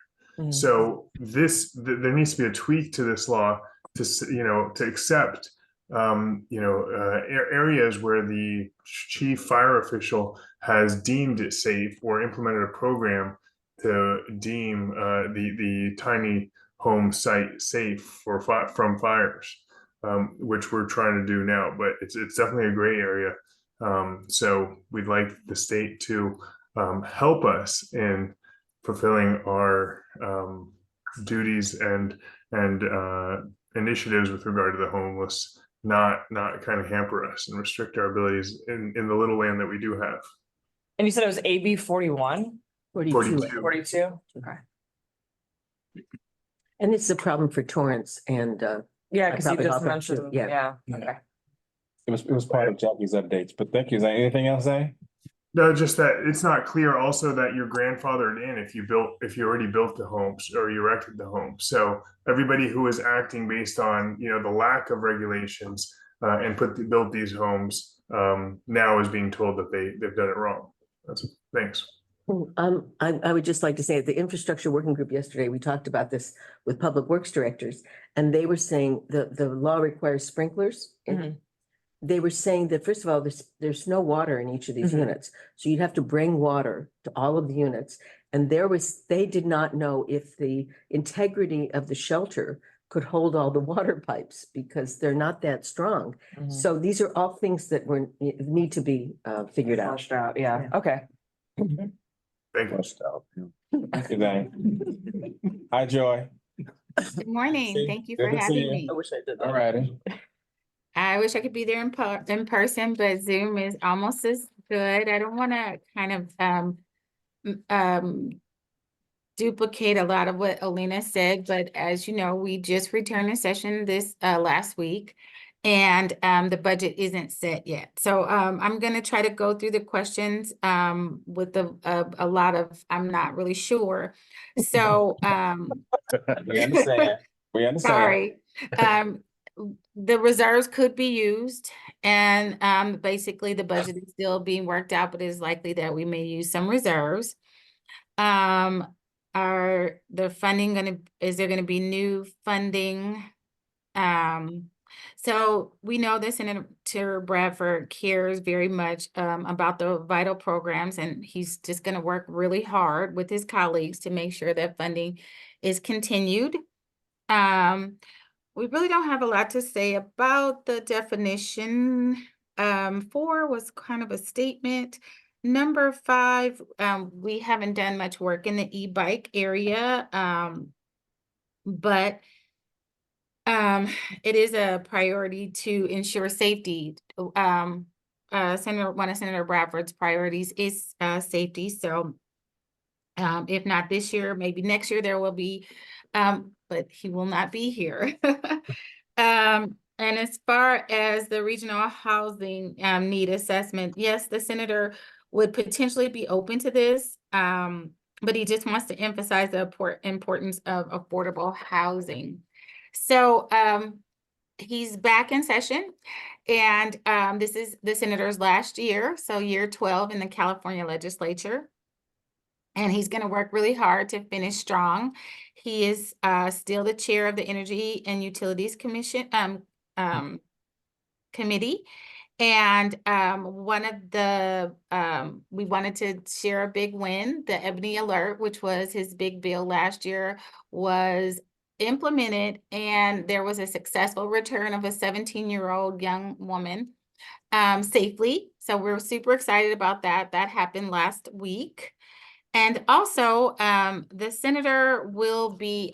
So there needs to be a tweak to this law to accept areas where the chief fire official has deemed it safe or implemented a program to deem the tiny home site safe from fires, which we're trying to do now. But it's definitely a gray area. So we'd like the state to help us in fulfilling our duties and initiatives with regard to the homeless, not kind of hamper us and restrict our abilities in the little land that we do have. And you said it was AB 41? 42. 42? Okay. And it's a problem for Torrance and Yeah, because you probably just Hawthorne mentioned, too, yeah. okay. It was part of Jackie's updates, but thank you. Is there anything else, Zay? No, just that it's not clear also that you're grandfathered in if you already built the homes or you erected the home. So everybody who is acting based on the lack of regulations and built these homes now is being told that they've done it wrong. Thanks. I would just like to say, at the infrastructure working group yesterday, we talked about this with public works directors, and they were saying the law requires sprinklers. Mhm. They were saying that, first of all, there's no water in each of these Mhm. units, so you'd have to bring water to all of the units. And they did not know if the integrity of the shelter could hold all the water pipes because they're not that strong. Mhm. So these are all things that need to be figured out. Flushed out, yeah, okay. Thank you. Thank you, Dane. Hi, Joy. Good morning. Thank you Good for to see having you. me. wish I did All righty. I wish I could be there in person, but Zoom is almost as good. I don't want to kind of duplicate a lot of what Alina said, but as you know, we just returned a session this last week, and the budget isn't set yet. So I'm going to try to go through the questions with a lot of I'm not really sure. So We understand. We understand. sorry. The reserves could be used, and basically the budget is still being worked out, but it is likely that we may use some reserves. Are the funding is there gonna be new funding? So we know that Senator Bradford cares very much about the vital programs, and he's just gonna work really hard with his colleagues to make sure that funding is continued. We really don't have a lot to say about the definition. 4 was kind of a statement. Number 5, we haven't done much work in the e-bike area, but it is a priority to ensure safety. One of Senator Bradford's priorities is safety. So if not this year, maybe next year there will be, but he will not be here. And as far as the regional housing need assessment, yes, the senator would potentially be open to this, but he just wants to emphasize the importance of affordable housing. So he's back in session, and this is the senator's last year, so year 12 in the California legislature. And he's going to work really hard to finish strong. He is still the chair of the Energy and Utilities Commission committee. And one of the, we wanted to share a big win. The Ebony Alert, which was his big bill last year, was implemented, and there was a successful return of a 17-year-old young woman safely. So we're super excited about that. That happened last week. And also, the senator will be,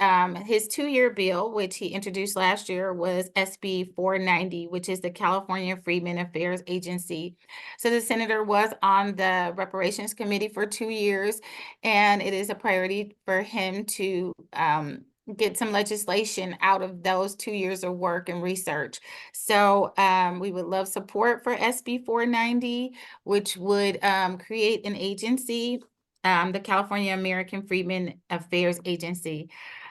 his 2-year bill, which he introduced last year, was SB 490, which is the California Freedmen Affairs Agency. So the senator was on the Reparations Committee for 2 years, and it is a priority for him to get some legislation out of those 2 years of work and research. So we would love support for SB 490, which would create an agency, the California American Freedmen Affairs Agency.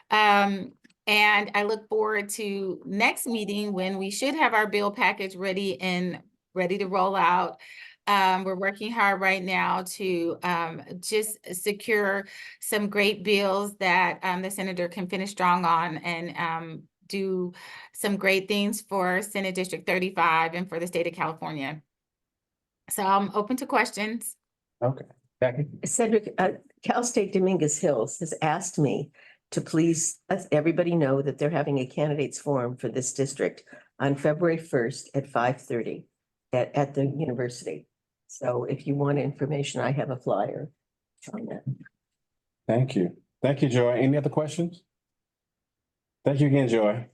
And I look forward to next meeting when we should have our bill package ready to roll out. We're working hard right now to just secure some great bills that the senator can finish strong on, and do some great things for Senate District 35 and for the state of California. So I'm open to questions. Okay. Becky? Cedric, Cal State Dominguez Hills has asked me to please let everybody know that they're having a candidates forum for this district on February 1st at 5:30 at the university. So if you want information, I have a flyer on that. Thank you. Thank you, Joy. Any other questions? Thank you again, Joy.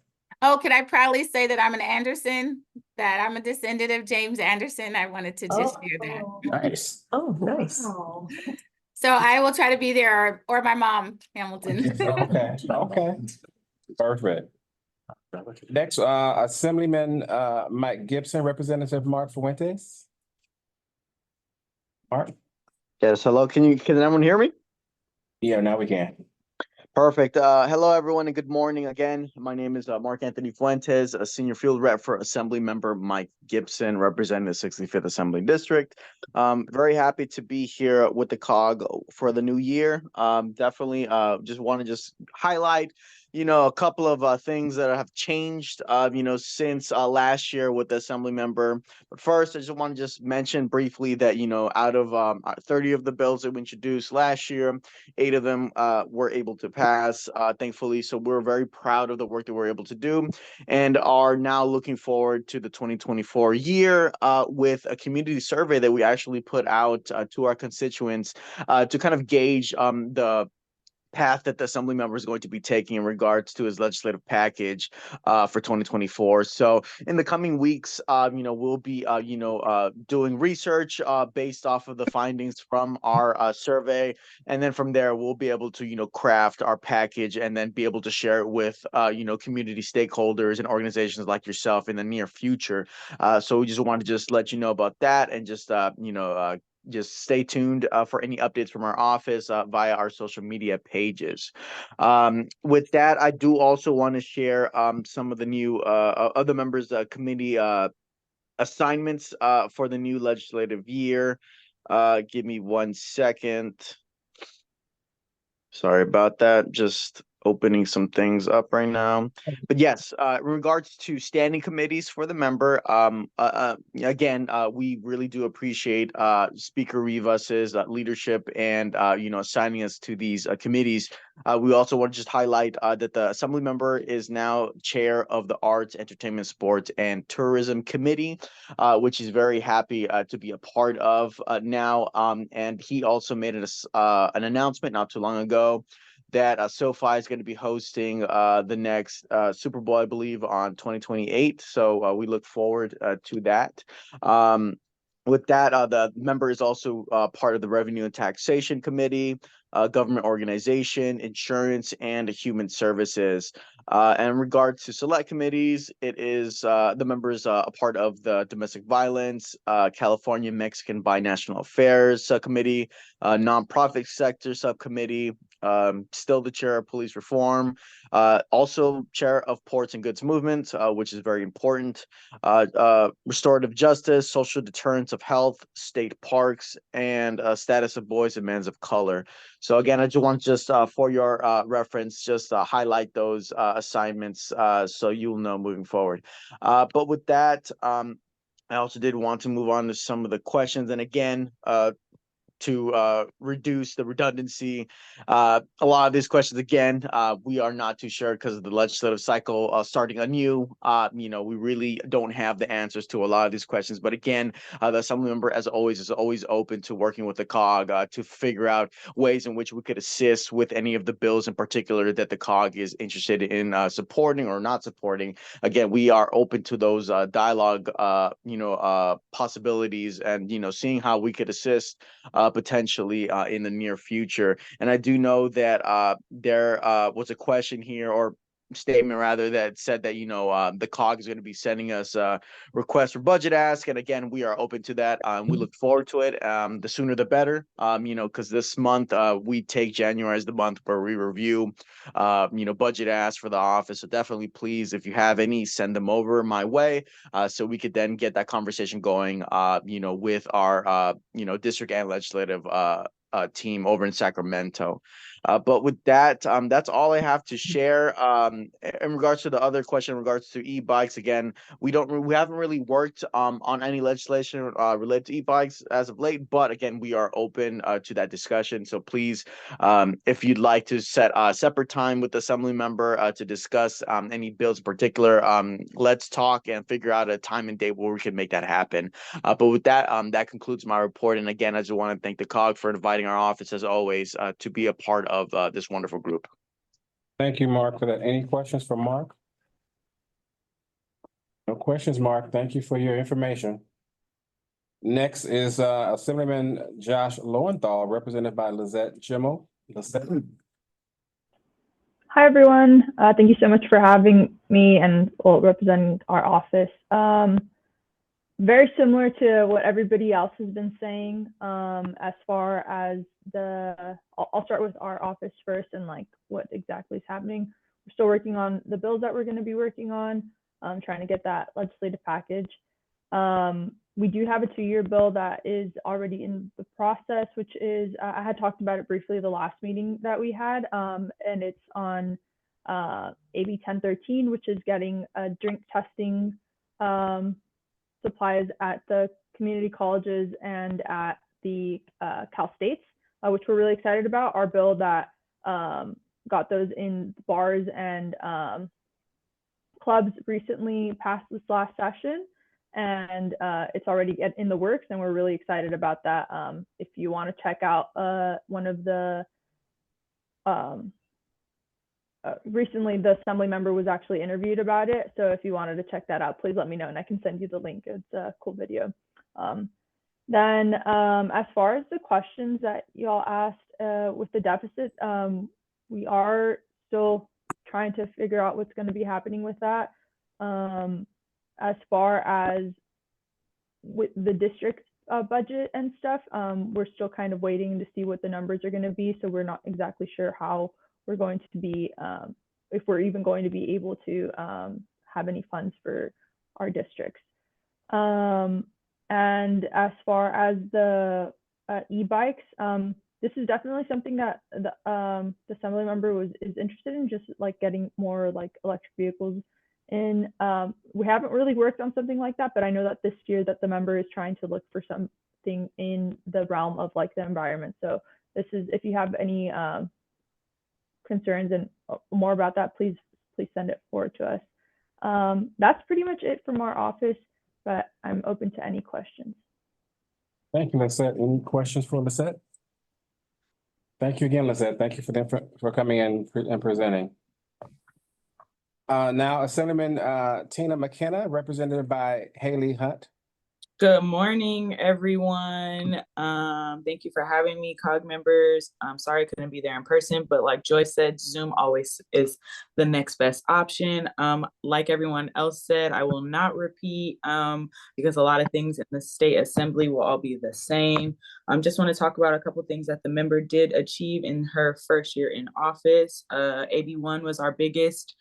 Oh, could I proudly say that I'm an Anderson, that I'm a descendant of James Anderson? I wanted to just share that. Nice. Oh, nice. So I will try to be there, or my mom, Hamilton. Okay. Perfect. Next, Assemblyman Mike Gibson, Representative Mark Fuentes. Mark? Yes, hello. Can anyone hear me? Yeah, now we can. Perfect. Hello, everyone, and good morning again. My name is Mark Anthony Fuentes, a senior field rep for Assembly Member Mike Gibson, representing the 65th Assembly District. Very happy to be here with the COG for the new year. Definitely just want to highlight, a couple of things that have changed, since last year with the Assembly Member. But first, I just want to mention briefly that, out of 30 of the bills that we introduced last year, 8 of them were able to pass, thankfully. So we're very proud of the work that we're able to do and are now looking forward to the 2024 year with a community survey that we actually put out to our constituents to kind of gauge the path that the Assembly Member is going to be taking in regards to his legislative package for 2024. So in the coming weeks, we'll be, doing research based off of the findings from our survey. And then from there, we'll be able to, craft our package and then be able to share it with, community stakeholders and organizations like yourself in the near future. So we just wanted to let you know about that and just stay tuned for any updates from our office via our social media pages. With that, I do also want to share some of the new other members' committee assignments for the new legislative year. Give me 1 second. Sorry about that. Just opening some things up right now. But yes, in regards to standing committees for the member, again, we really do appreciate Speaker Rivas's leadership and assigning us to these committees. We also want to just highlight that the Assembly Member is now chair of the Arts, Entertainment, Sports, and Tourism Committee, which is very happy to be a part of now. And he also made an announcement not too long ago that SoFi is going to be hosting the next Super Bowl, I believe, on 2028. So we look forward to that. With that, the member is also part of the Revenue and Taxation Committee, Government Organization, Insurance, and Human Services. And in regards to select committees, it is the members a part of the Domestic Violence, California Mexican Binational Affairs Subcommittee, Nonprofit Sector Subcommittee, still the chair of Police Reform, also chair of Ports and Goods Movement, which is very important, Restorative Justice, Social Deterrence of Health, State Parks, and Status of Boys and Men of Color. So again, I just want for your reference, highlight those assignments so you'll know moving forward. But with that, I also did want to move on to some of the questions. And again, to reduce the redundancy. A lot of these questions, again, we are not too sure because of the legislative cycle starting anew. We really don't have the answers to a lot of these questions. But again, the Assembly Member, as always, is always open to working with the COG to figure out ways in which we could assist with any of the bills in particular that the COG is interested in supporting or not supporting. Again, we are open to those dialogue, possibilities and, seeing how we could assist potentially in the near future. And I do know that there was a question here or statement rather that said that the COG is going to be sending us a request for budget ask, and again we are open to that. We look forward to it. The sooner the better, because this month we take January as the month where we review budget ask for the office. So definitely please, if you have any, send them over my way so we could then get that conversation going with our district and legislative team over in Sacramento. But with that, that's all I have to share. In regards to the other question, in regards to e-bikes, again, we haven't really worked on any legislation related to e-bikes as of late. But again, we are open to that discussion. So please, if you'd like to set a separate time with the Assembly Member to discuss any bills in particular, let's talk and figure out a time and date where we can make that happen. But with that, that concludes my report. And again, I just want to thank the COG for inviting our office, as always, to be a part of this wonderful group. Thank you, Mark, for that. Any questions for Mark? No questions, Mark. Thank you for your information. Next is Assemblyman Josh Lowenthal, represented by Lizette Jimmel. Lizette. Hi, everyone. Thank you so much for having me and representing our office. very similar to what everybody else has been saying. As far as I'll start with our office first and like what exactly is happening. We're still working on the bills that we're going to be working on, trying to get that legislative package. We do have a 2-year bill that is already in the process, which is, I had talked about it briefly the last meeting that we had, and it's on AB 1013, which is getting drink testing supplies at the community colleges and at the Cal States, which we're really excited about. Our bill that got those in bars and clubs recently passed this last session, and it's already in the works, and we're really excited about that. If you want to check out one of the recently the assembly member was actually interviewed about it, so if you wanted to check that out, please let me know and I can send you the link. It's a cool video. Then as far as the questions that y'all asked with the deficit, we are still trying to figure out what's going to be happening with that. As far as with the district budget and stuff, we're still kind of waiting to see what the numbers are going to be, so we're not exactly sure how we're going to be, if we're even going to be able to have any funds for our districts. And as far as the e-bikes, this is definitely something that the assembly member is interested in, just like getting more like electric vehicles in. We haven't really worked on something like that, but I know that this year that the member is trying to look for something in the realm of like the environment. So this is, if you have any concerns and more about that, please send it forward to us. That's pretty much it from our office, but I'm open to any questions. Thank you, Lisette. Any questions for Lisette? Thank you again, Lisette. Thank you for coming in and presenting. Now Assemblyman Tina McKenna, represented by Haley Hunt. Good morning, everyone. Thank you for having me, COG members. I'm sorry I couldn't be there in person, but like Joyce said, Zoom always is the next best option. Like everyone else said, I will not repeat because a lot of things in the state assembly will all be the same. Just want to talk about a couple things that the member did achieve in her first year in office. AB1 was our biggest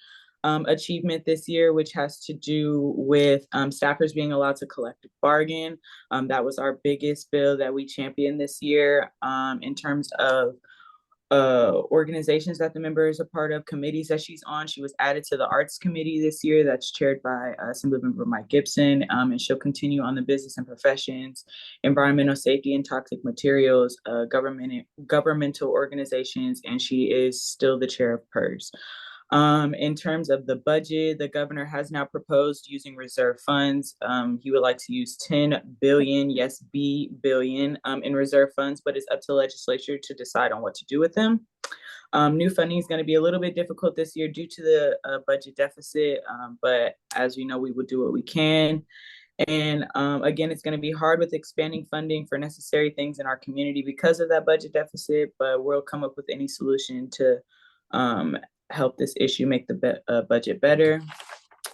achievement this year, which has to do with staffers being allowed to collective bargain. That was our biggest bill that we championed this year. In terms of organizations that the member is a part of, committees that she's on, she was added to the arts committee this year that's chaired by Assemblymember Mike Gibson, and she'll continue on the business and professions, environmental safety and toxic materials, governmental organizations, and she is still the chair of PERS. In terms of the budget, the governor has now proposed using reserve funds. He would like to use 10 billion, yes, billion in reserve funds, but it's up to the legislature to decide on what to do with them. New funding is going to be a little bit difficult this year due to the budget deficit, but as we know, we will do what we can. And again, it's going to be hard with expanding funding for necessary things in our community because of that budget deficit, but we'll come up with any solution to help this issue make the budget better.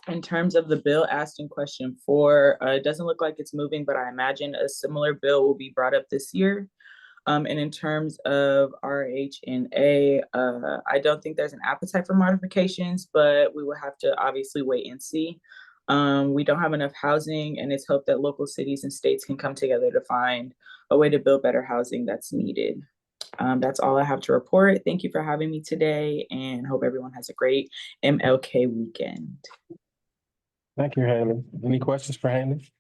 In terms of the bill asked in question 4, it doesn't look like it's moving, but I imagine a similar bill will be brought up this year. And in terms of RHNA, I don't think there's an appetite for modifications, but we will have to obviously wait and see. We don't have enough housing, and it's hoped that local cities and states can come together to find a way to build better housing that's needed. That's all I have to report. Thank you for having me today, and hope everyone has a great MLK weekend. Thank you, Haley. Any questions for Haley?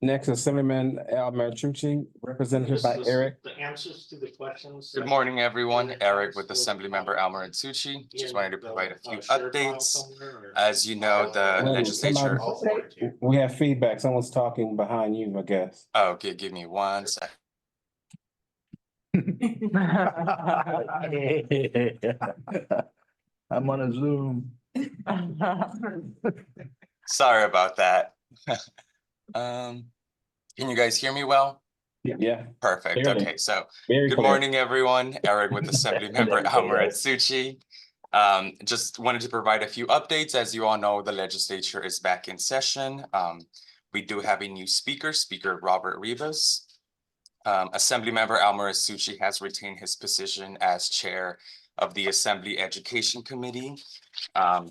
Next, Assemblyman Al Marichucci, represented by Eric. The answers to the questions. Good morning, everyone. Eric with Assemblymember Al Marichucci. Just wanted to provide a few updates. As you know, the legislature. We have feedback. Someone's talking behind you, I guess. Oh, okay, give me 1 second. I'm on a Zoom. Sorry about that. Can you guys hear me well? Yeah. Perfect. Clearly. Okay, so Very good clear. morning, everyone. Eric with Assemblymember Al Marichucci. Just wanted to provide a few updates. As you all know, the legislature is back in session. we do have a new speaker, Speaker Robert Rivas. Assemblymember Almaraz Suchi has retained his position as chair of the Assembly Education Committee.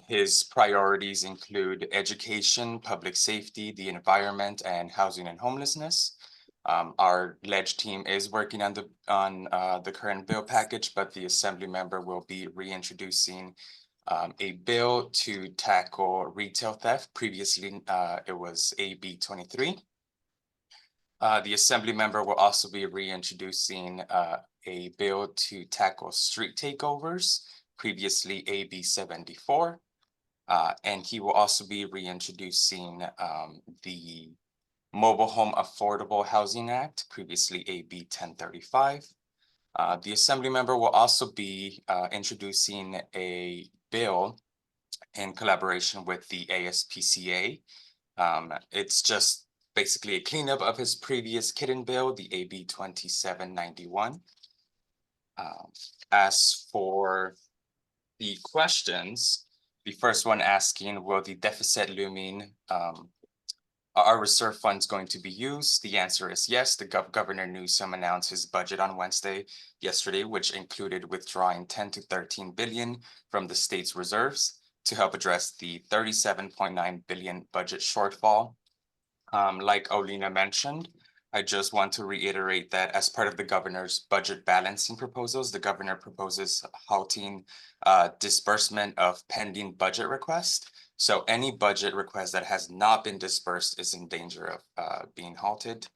His priorities include education, public safety, the environment, and housing and homelessness. Our ledge team is working on the current bill package, but the assembly member will be reintroducing a bill to tackle retail theft. Previously, it was AB 23. The assembly member will also be reintroducing a bill to tackle street takeovers, previously AB 74. And he will also be reintroducing the Mobile Home Affordable Housing Act, previously AB 1035. The assembly member will also be introducing a bill in collaboration with the ASPCA. It's just basically a cleanup of his previous kitten bill, the AB 2791. As for the questions, the first one asking, will the deficit looming, are reserve funds going to be used? The answer is yes. The Governor Newsom announced his budget on yesterday, which included withdrawing 10 to 13 billion from the state's reserves to help address the 37.9 billion budget shortfall. Like Olina mentioned, I just want to reiterate that as part of the governor's budget balancing proposals, the governor proposes halting disbursement of pending budget requests. So any budget request that has not been dispersed is in danger of being halted.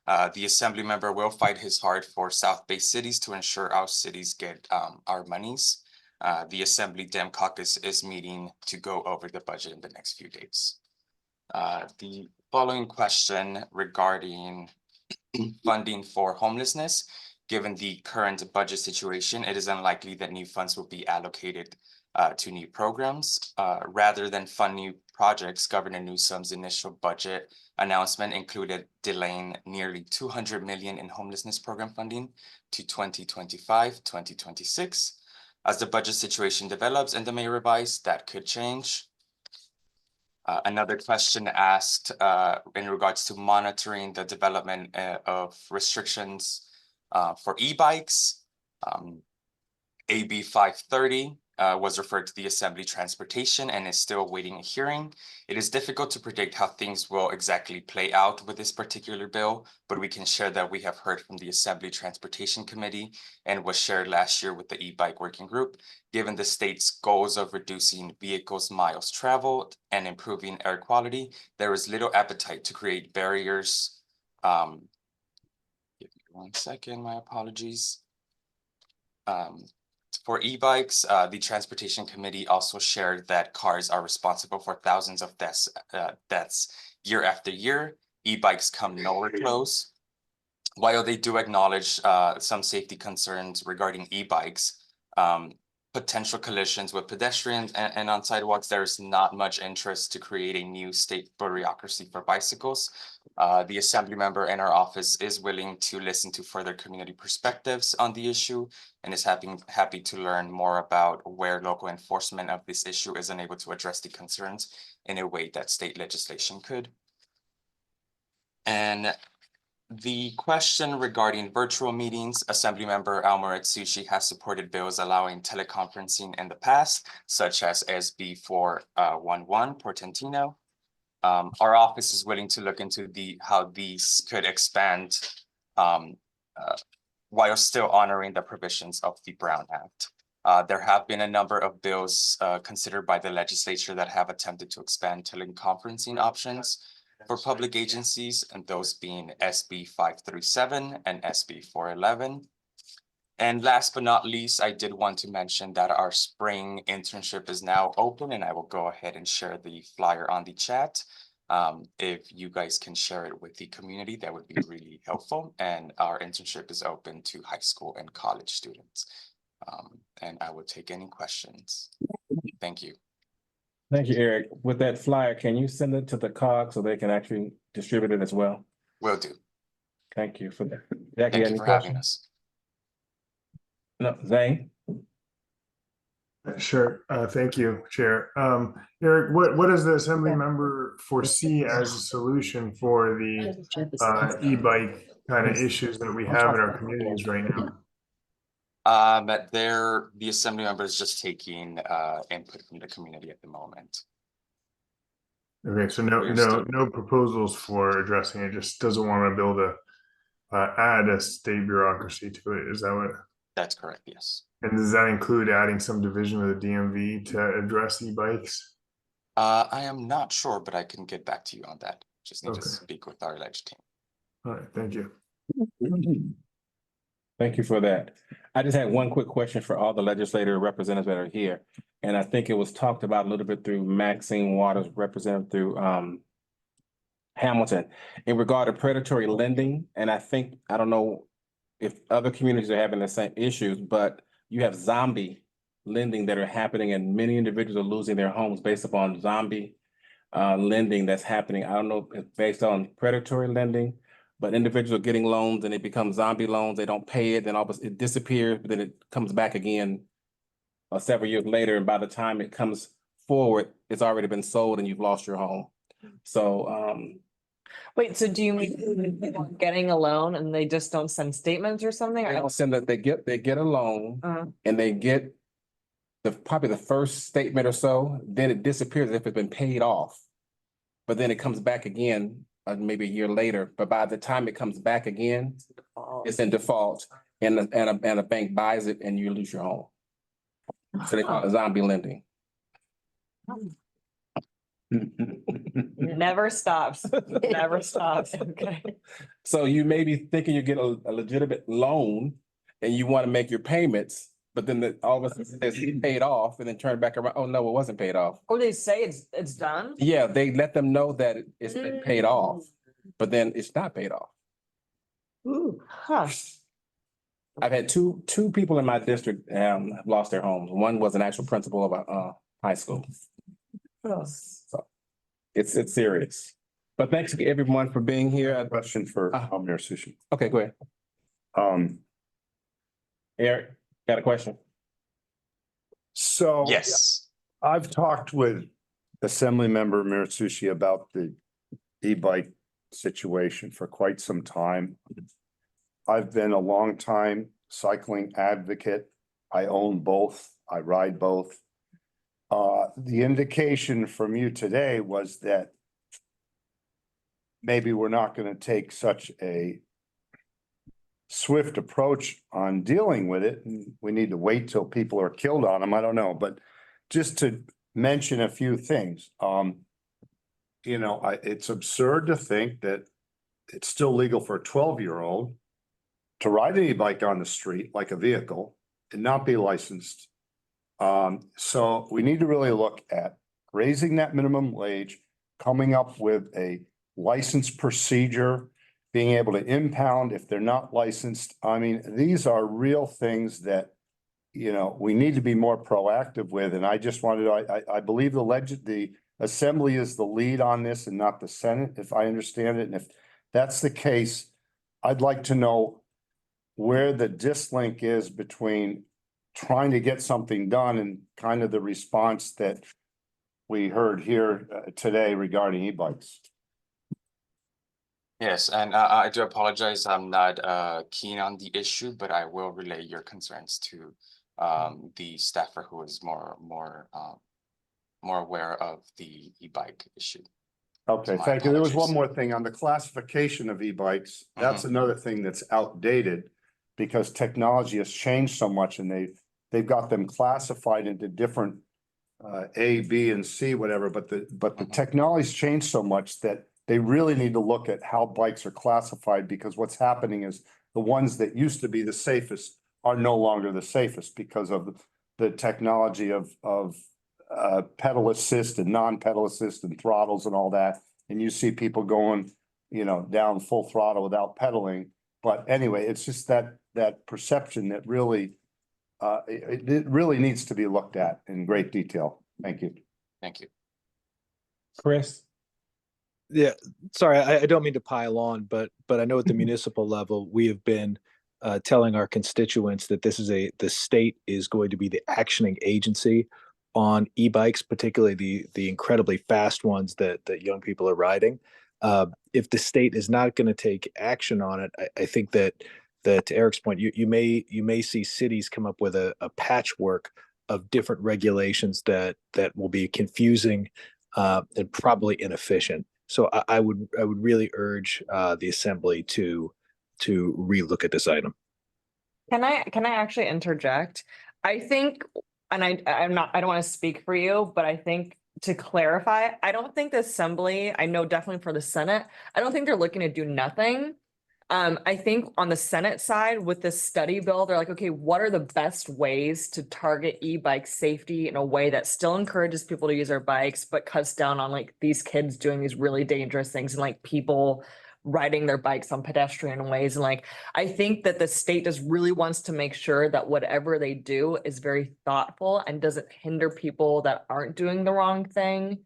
The assembly member will fight his hard for South-based cities to ensure our cities get our monies. The Assembly Dem Caucus is meeting to go over the budget in the next few days. The following question regarding funding for homelessness. Given the current budget situation, it is unlikely that new funds will be allocated to new programs. Rather than fund new projects, Governor Newsom's initial budget announcement included delaying nearly 200 million in homelessness program funding to 2025-2026. As the budget situation develops and the May revise, that could change. Another question asked in regards to monitoring the development of restrictions for e-bikes. AB 530 was referred to the Assembly Transportation and is still awaiting a hearing. It is difficult to predict how things will exactly play out with this particular bill, but we can share that we have heard from the Assembly Transportation Committee and was shared last year with the e-bike working group. Given the state's goals of reducing vehicles miles traveled and improving air quality, there is little appetite to create barriers. Give me 1 second, my apologies. For e-bikes, the Transportation Committee also shared that cars are responsible for thousands of deaths year after year. E-bikes come nowhere close. While they do acknowledge some safety concerns regarding e-bikes, potential collisions with pedestrians and on sidewalks, there's not much interest to create a new state bureaucracy for bicycles. The assembly member in our office is willing to listen to further community perspectives on the issue and is happy to learn more about where local enforcement of this issue is unable to address the concerns in a way that state legislation could. And the question regarding virtual meetings, Assemblymember Almaraz Suchi has supported bills allowing teleconferencing in the past, such as SB 411 Portantino. Our office is willing to look into how these could expand while still honoring the provisions of the Brown Act. There have been a number of bills considered by the legislature that have attempted to expand teleconferencing options for public agencies, and those being SB 537 and SB 411. And last but not least, I did want to mention that our spring internship is now open, and I will go ahead and share the flyer on the chat. If you guys can share it with the community, that would be really helpful. And our internship is open to high school and college students. And I will take any questions. Thank you. Thank you, Eric. With that flyer, can you send it to the COG so they can actually distribute it as well? Will do. Thank you for that. Jackie, Thank any you for having questions? us. No, Zane? Sure. Thank you, Chair. Eric, what does the assembly member foresee as a solution for the e-bike kind of issues that we have in our communities right now? But the assembly member is just taking input from the community at the moment. Okay, so We're still- no proposals for addressing it. Just doesn't want to build add a state bureaucracy to it. Is that what? That's correct, yes. And does that include adding some division of the DMV to address e-bikes? I am not sure, but I can get back to you on that. Just need to Okay. speak with our ledge team. All right, thank you. Thank you for that. I just had one quick question for all the legislative representatives that are here. And I think it was talked about a little bit through Maxine Waters, represented through Hamilton, in regard to predatory lending. And I think, I don't know if other communities are having the same issues, but you have zombie lending that are happening, and many individuals are losing their homes based upon zombie lending that's happening. I don't know if it's based on predatory lending, but individuals are getting loans and they become zombie loans. They don't pay it, then all of a sudden it disappears, but then it comes back again several years later. And by the time it comes forward, it's already been sold and you've lost your home. So Wait, so do you mean people are getting a loan and they just don't send statements or something? they don't send that, they get a loan and they get probably the first statement or so, then it disappears as if it's been paid off. But then it comes back again, maybe a year later, but by the time it comes back again, it's in default and a bank buys it and you lose your home. So they call it zombie lending. It never stops. It never stops. Okay. So you may be thinking you get a legitimate loan and you want to make your payments, but then all of a sudden it's paid off and then turn back around. Oh, no, it wasn't paid off. Or they say it's done. Yeah, they let them know that it's been paid off, but then it's not paid off. Ooh, huh. I've had two people in my district have lost their homes. One was an actual principal of a high school. So it's serious. But thanks to everyone for being here. Question for Mayor Sushi. Okay, go ahead. Eric, got a question? So Yes. I've talked with Assemblymember Miritsushi about the e-bike situation for quite some time. I've been a long time cycling advocate. I own both. I ride both. The indication from you today was that maybe we're not going to take such a swift approach on dealing with it. And we need to wait till people are killed on them. I don't know, but just to mention a few things. It's absurd to think that it's still legal for a 12-year-old to ride an e-bike on the street like a vehicle and not be licensed. So we need to really look at raising that minimum wage, coming up with a license procedure, being able to impound if they're not licensed. I mean, these are real things that, we need to be more proactive with. And I just wanted to, I believe the Assembly is the lead on this and not the Senate, if I understand it. And if that's the case, I'd like to know where the dislink is between trying to get something done and kind of the response that we heard here today regarding e-bikes. Yes, and I do apologize. I'm not keen on the issue, but I will relay your concerns to the staffer who is more aware of the e-bike issue. Okay, My thank you. There was apologies. one more thing on the classification of e-bikes. That's another thing that's outdated because technology has changed so much and they've got them classified into different A, B, and C, whatever, but the technology's changed so much that they really need to look at how bikes are classified, because what's happening is the ones that used to be the safest are no longer the safest because of the technology of pedal assist and non-pedal assist and throttles and all that. And you see people going, down full throttle without pedaling. But anyway, it's just that perception that really, it really needs to be looked at in great detail. Thank you. Thank you. Chris? Yeah, sorry, I don't mean to pile on, but I know at the municipal level, we have been telling our constituents that the state is going to be the actioning agency on e-bikes, particularly the incredibly fast ones that young people are riding. If the state is not going to take action on it, I think that to Eric's point, you may see cities come up with a patchwork of different regulations that will be confusing and probably inefficient. So I would really urge the assembly to relook at this item. Can I actually interject? I think, and I don't want to speak for you, but I think to clarify, I don't think the assembly, I know definitely for the Senate, I don't think they're looking to do nothing. I think on the Senate side with this study bill, they're like, okay, what are the best ways to target e-bike safety in a way that still encourages people to use their bikes, but cuts down on like these kids doing these really dangerous things and like people riding their bikes on pedestrian ways. And like, I think that the state just really wants to make sure that whatever they do is very thoughtful and doesn't hinder people that aren't doing the wrong thing.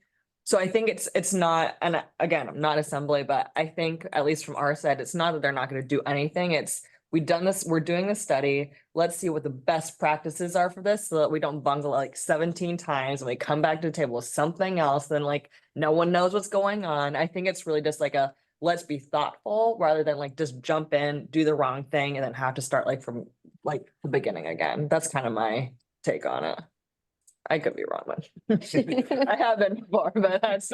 So I think it's not, and again, I'm not assembly, but I think at least from our side, it's not that they're not going to do anything. It's we've done this, we're doing this study. Let's see what the best practices are for this so that we don't bungle it like 17 times and we come back to the table with something else. Then like no one knows what's going on. I think it's really just like a let's be thoughtful rather than like just jump in, do the wrong thing, and then have to start like from like the beginning again. That's kind of my take on it. I could be wrong, but I have been before, but that's,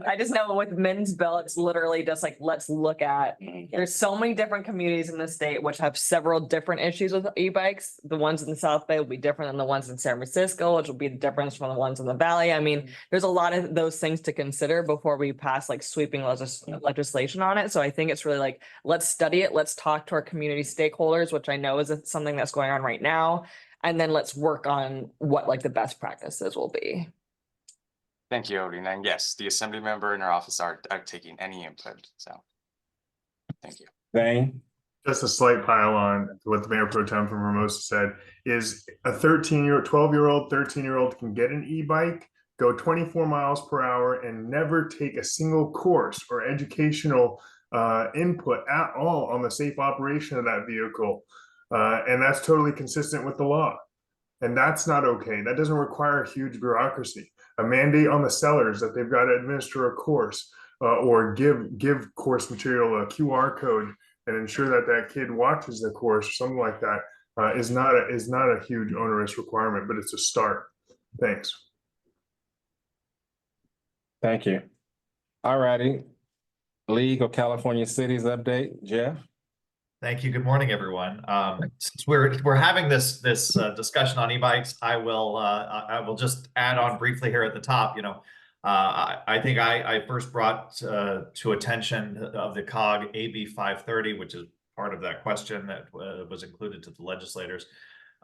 I just know with Min's bill, it's literally just like, let's look at, there's so many different communities in the state which have several different issues with e-bikes. The ones in the South Bay will be different than the ones in San Francisco, which will be the difference from the ones in the Valley. I mean, there's a lot of those things to consider before we pass like sweeping legislation on it. So I think it's really like, let's study it. Let's talk to our community stakeholders, which I know is something that's going on right now. And then let's work on what like the best practices will be. Thank you, Odin. And yes, the assembly member in our office are taking any input. So thank you. Thane? Just a slight pile on to what the Mayor Pro Tem from Hermosa said is a 12-year-old, 13-year-old can get an e-bike, go 24 miles per hour and never take a single course or educational input at all on the safe operation of that vehicle. And that's totally consistent with the law. And that's not okay. That doesn't require a huge bureaucracy. A mandate on the sellers that they've got to administer a course or give course material a QR code and ensure that that kid watches the course or something like that is not a huge onerous requirement, but it's a start. Thanks. Thank you. All righty. League of California Cities update, Jeff? Thank you. Good morning, everyone. Since we're having this discussion on e-bikes, I will just add on briefly here at the top. You know, I think I first brought to attention of the COG AB 530, which is part of that question that was included to the legislators.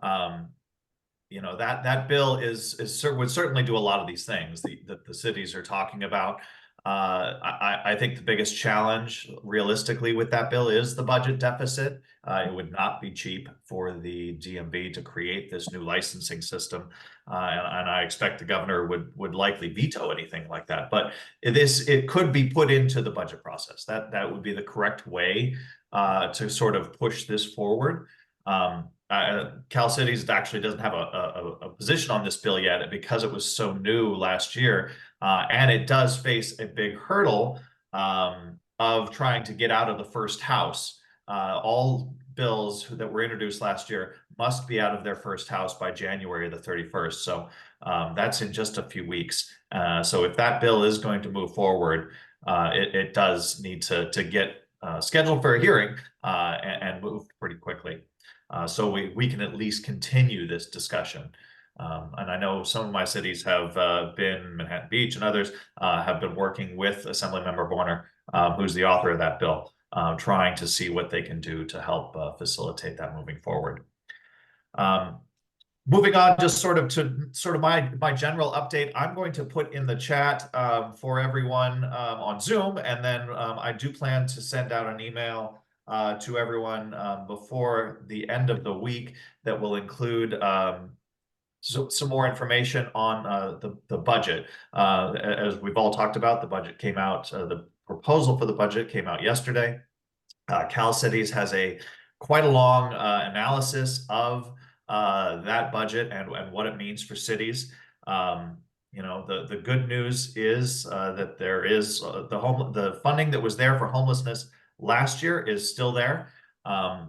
You know, that bill would certainly do a lot of these things that the cities are talking about. I think the biggest challenge realistically with that bill is the budget deficit. It would not be cheap for the DMV to create this new licensing system. And I expect the governor would likely veto anything like that. But it could be put into the budget process. That would be the correct way to sort of push this forward. Cal Cities actually doesn't have a position on this bill yet because it was so new last year. And it does face a big hurdle of trying to get out of the first house. All bills that were introduced last year must be out of their first house by January the 31st. So that's in just a few weeks. So if that bill is going to move forward, it does need to get scheduled for a hearing and move pretty quickly. So we can at least continue this discussion. And I know some of my cities have been, Manhattan Beach and others have been working with Assemblymember Warner, who's the author of that bill, trying to see what they can do to help facilitate that moving forward. Moving on, just sort of my general update, I'm going to put in the chat for everyone on Zoom, and then I do plan to send out an email to everyone before the end of the week that will include some more information on the budget. As we've all talked about, the budget came out, the proposal for the budget came out yesterday. Cal Cities has a quite a long analysis of that budget and what it means for cities. You know, the good news is that there is the funding that was there for homelessness last year is still there.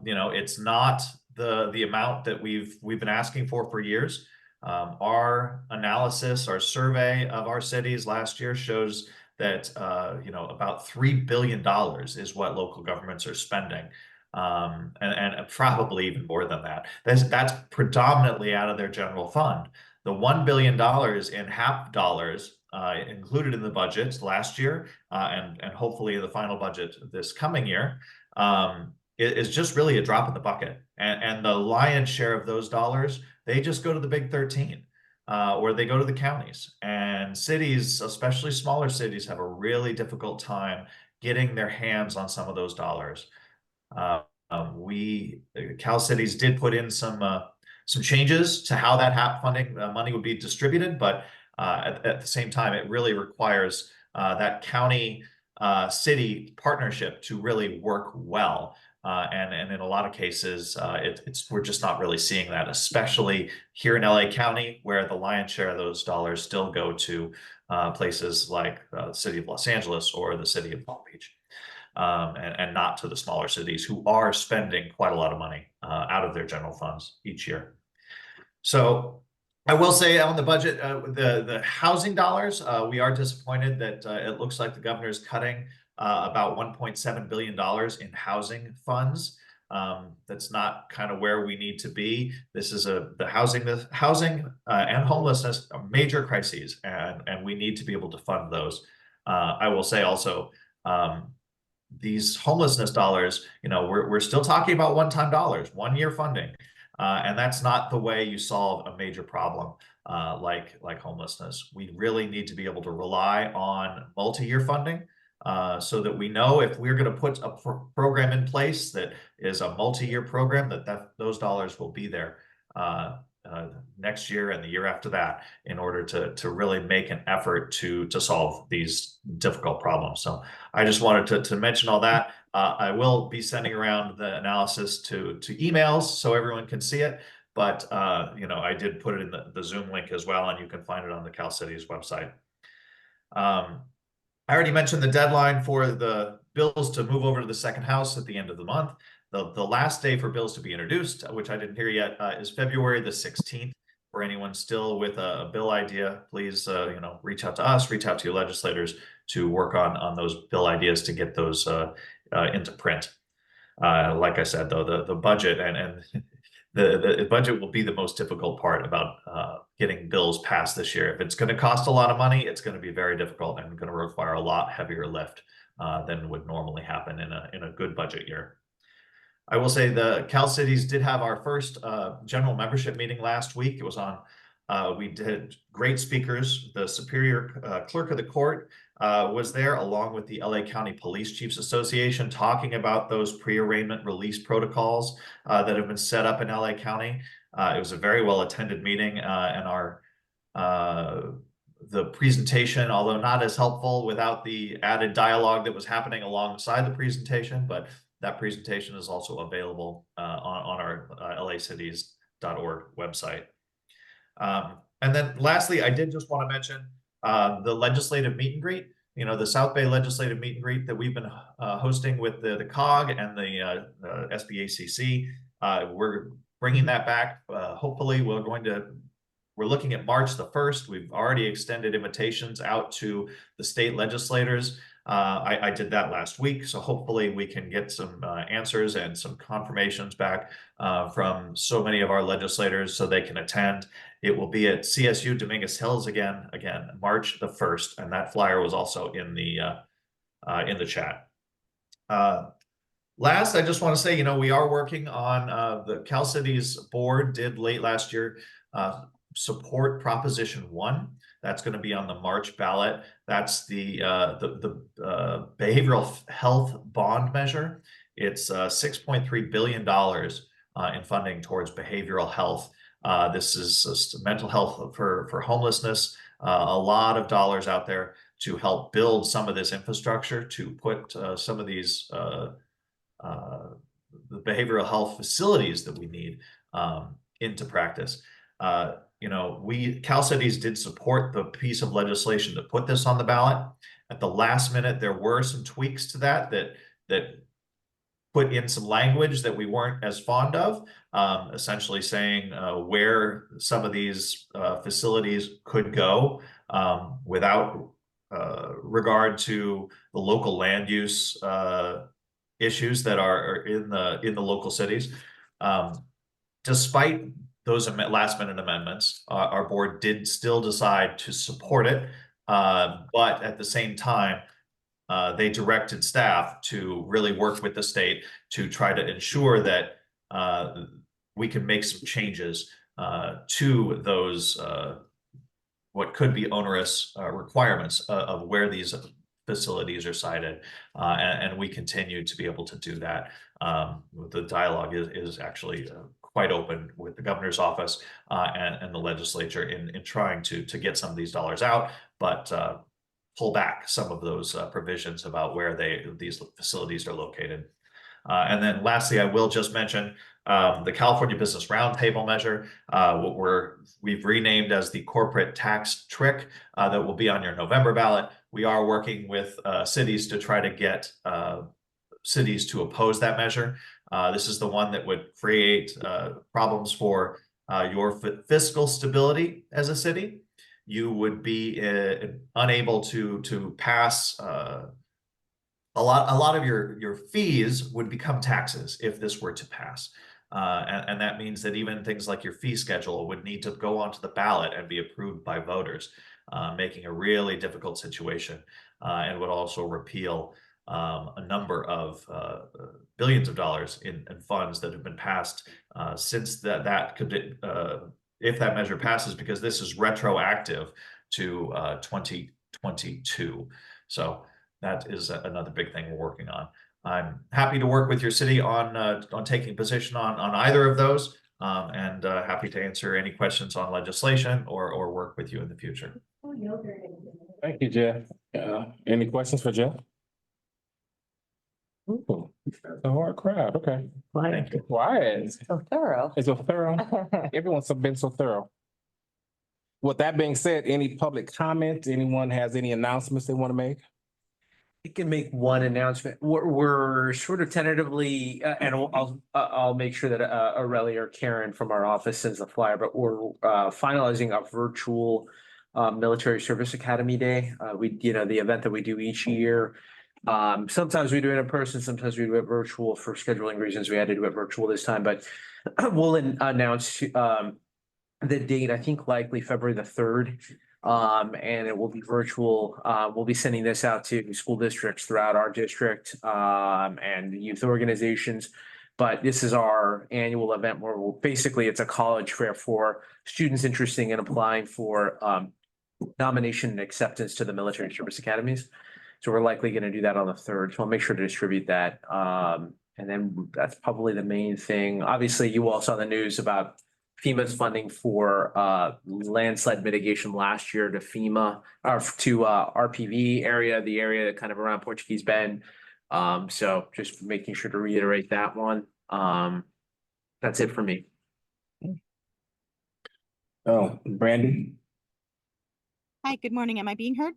You know, it's not the amount that we've been asking for years. Our analysis, our survey of our cities last year shows that you know, about $3 billion is what local governments are spending. And probably even more than that. That's predominantly out of their general fund. The $1 billion in HAP dollars included in the budget last year and hopefully the final budget this coming year is just really a drop in the bucket. And the lion's share of those dollars, they just go to the big 13 or they go to the counties. And cities, especially smaller cities, have a really difficult time getting their hands on some of those dollars. Cal Cities did put in some changes to how that HAP funding money would be distributed, but at the same time, it really requires that county city partnership to really work well. And in a lot of cases, we're just not really seeing that, especially here in LA County, where the lion's share of those dollars still go to places like the city of Los Angeles or the city of Palm Beach. And not to the smaller cities who are spending quite a lot of money out of their general funds each year. So I will say on the budget, the housing dollars, we are disappointed that it looks like the governor is cutting about $1.7 billion in housing funds. That's not kind of where we need to be. This is the housing and homelessness are major crises, and we need to be able to fund those. I will say also, these homelessness dollars, you know, we're still talking about one-time dollars, 1-year funding. And that's not the way you solve a major problem like homelessness. We really need to be able to rely on multi-year funding so that we know if we're going to put a program in place that is a multi-year program, that those dollars will be there next year and the year after that in order to really make an effort to solve these difficult problems. So I just wanted to mention all that. I will be sending around the analysis to emails so everyone can see it. But you know, I did put it in the Zoom link as well, and you can find it on the Cal Cities website. I already mentioned the deadline for the bills to move over to the second house at the end of the month. The last day for bills to be introduced, which I didn't hear yet, is February the 16th. For anyone still with a bill idea, please you know, reach out to us, reach out to your legislators to work on those bill ideas to get those into print. Like I said, though, the budget and the budget will be the most difficult part about getting bills passed this year. If it's going to cost a lot of money, it's going to be very difficult and going to require a lot heavier lift than would normally happen in a good budget year. I will say the Cal Cities did have our first general membership meeting last week. It was on, we did great speakers. The Superior Clerk of the Court was there along with the LA County Police Chiefs Association talking about those pre-arraignment release protocols that have been set up in LA County. It was a very well attended meeting and the presentation, although not as helpful without the added dialogue that was happening alongside the presentation, but that presentation is also available on our lacities.org website. And then lastly, I did just want to mention the legislative meet and greet, you know, the South Bay legislative meet and greet that we've been hosting with the COG and the SBACC. We're bringing that back. Hopefully we're looking at March the 1st. We've already extended invitations out to the state legislators. I did that last week, so hopefully we can get some answers and some confirmations back from so many of our legislators so they can attend. It will be at CSU Dominguez Hills again, March the 1st, and that flyer was also in the chat. Last, I just want to say, you know, we are working on the Cal Cities board did late last year support Proposition 1. That's going to be on the March ballot. That's the behavioral health bond measure. It's $6.3 billion in funding towards behavioral health. This is mental health for homelessness. A lot of dollars out there to help build some of this infrastructure to put some of these the behavioral health facilities that we need into practice. Cal Cities did support the piece of legislation that put this on the ballot. At the last minute, there were some tweaks to that put in some language that we weren't as fond of, essentially saying where some of these facilities could go without regard to the local land use issues that are in the local cities. Despite those last minute amendments, our board did still decide to support it, but at the same time, they directed staff to really work with the state to try to ensure that we can make some changes to those what could be onerous requirements of where these facilities are sited, and we continue to be able to do that. The dialogue is actually quite open with the governor's office and the legislature in trying to get some of these dollars out, but pull back some of those provisions about where these facilities are located. And then lastly, I will just mention the California Business Roundtable measure, what we've renamed as the corporate tax trick that will be on your November ballot. We are working with cities to try to get cities to oppose that measure. This is the one that would create problems for your fiscal stability as a city. You would be unable to pass a lot of your fees would become taxes if this were to pass. And that means that even things like your fee schedule would need to go onto the ballot and be approved by voters, making a really difficult situation, and would also repeal a number of billions of dollars in funds that have been passed since that could, if that measure passes, because this is retroactive to 2022. So that is another big thing we're working on. I'm happy to work with your city on taking a position on either of those, and happy to answer any questions on legislation or work with you in the future. Thank you, Jeff. Any questions for Jeff? Ooh, that's a hard crowd. Okay. Quiet. Quiet. So thorough. It's so thorough. Everyone's been so thorough. With that being said, any public comment? Anyone has any announcements they want to make? I can make one announcement. We're sort of tentatively, and I'll make sure that Aurelia or Karen from our office sends the flyer, but we're finalizing a virtual Military Service Academy Day. The event that we do each year. Sometimes we do it in person, sometimes we do it virtual. For scheduling reasons, we had to do it virtual this time, but we'll announce the date, I think likely February the 3rd. And it will be virtual. We'll be sending this out to school districts throughout our district, and youth organizations. But this is our annual event where basically it's a college fair for students interested in applying for nomination and acceptance to the military service academies. So we're likely going to do that on the 3rd. So I'll make sure to distribute that. And then that's probably the main thing. Obviously, you all saw the news about FEMA's funding for landslide mitigation last year to FEMA or to RPV area, the area kind of around Portuguese Bend. So just making sure to reiterate that one. That's it for me. Oh, Brandy? Hi, good morning. Am I being heard?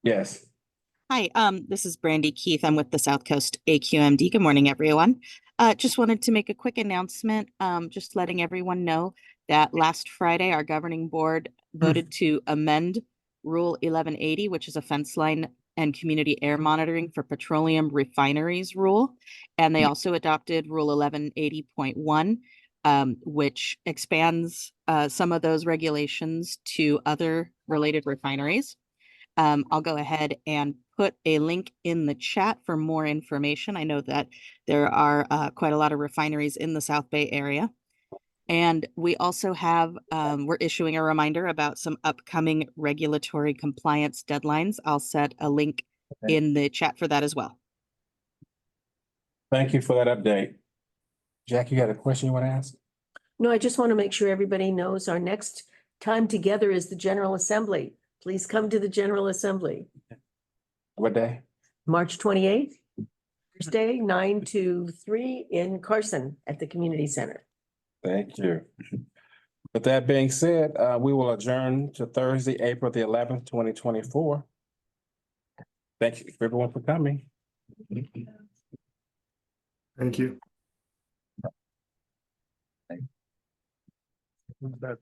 Yes. Hi, this is Brandy Keith. I'm with the South Coast AQMD. Good morning, everyone. Just wanted to make a quick announcement, just letting everyone know that last Friday, our governing board voted to amend Rule 1180, which is a fence line and community air monitoring for petroleum refineries rule. And they also adopted Rule 1180.1, which expands some of those regulations to other related refineries. I'll go ahead and put a link in the chat for more information. I know that there are quite a lot of refineries in the South Bay area. And we also have, we're issuing a reminder about some upcoming regulatory compliance deadlines. I'll set a link in the chat for that as well. Thank you for that update. Jack, you got a question you want to ask? No, I just want to make sure everybody knows our next time together is the General Assembly. Please come to the General Assembly. What day? March 28th. Thursday, 9 to 3 in Carson at the community center. Thank you. With that being said, we will adjourn to Thursday, April the 11th, 2024. Thank you everyone for coming. Thank you. That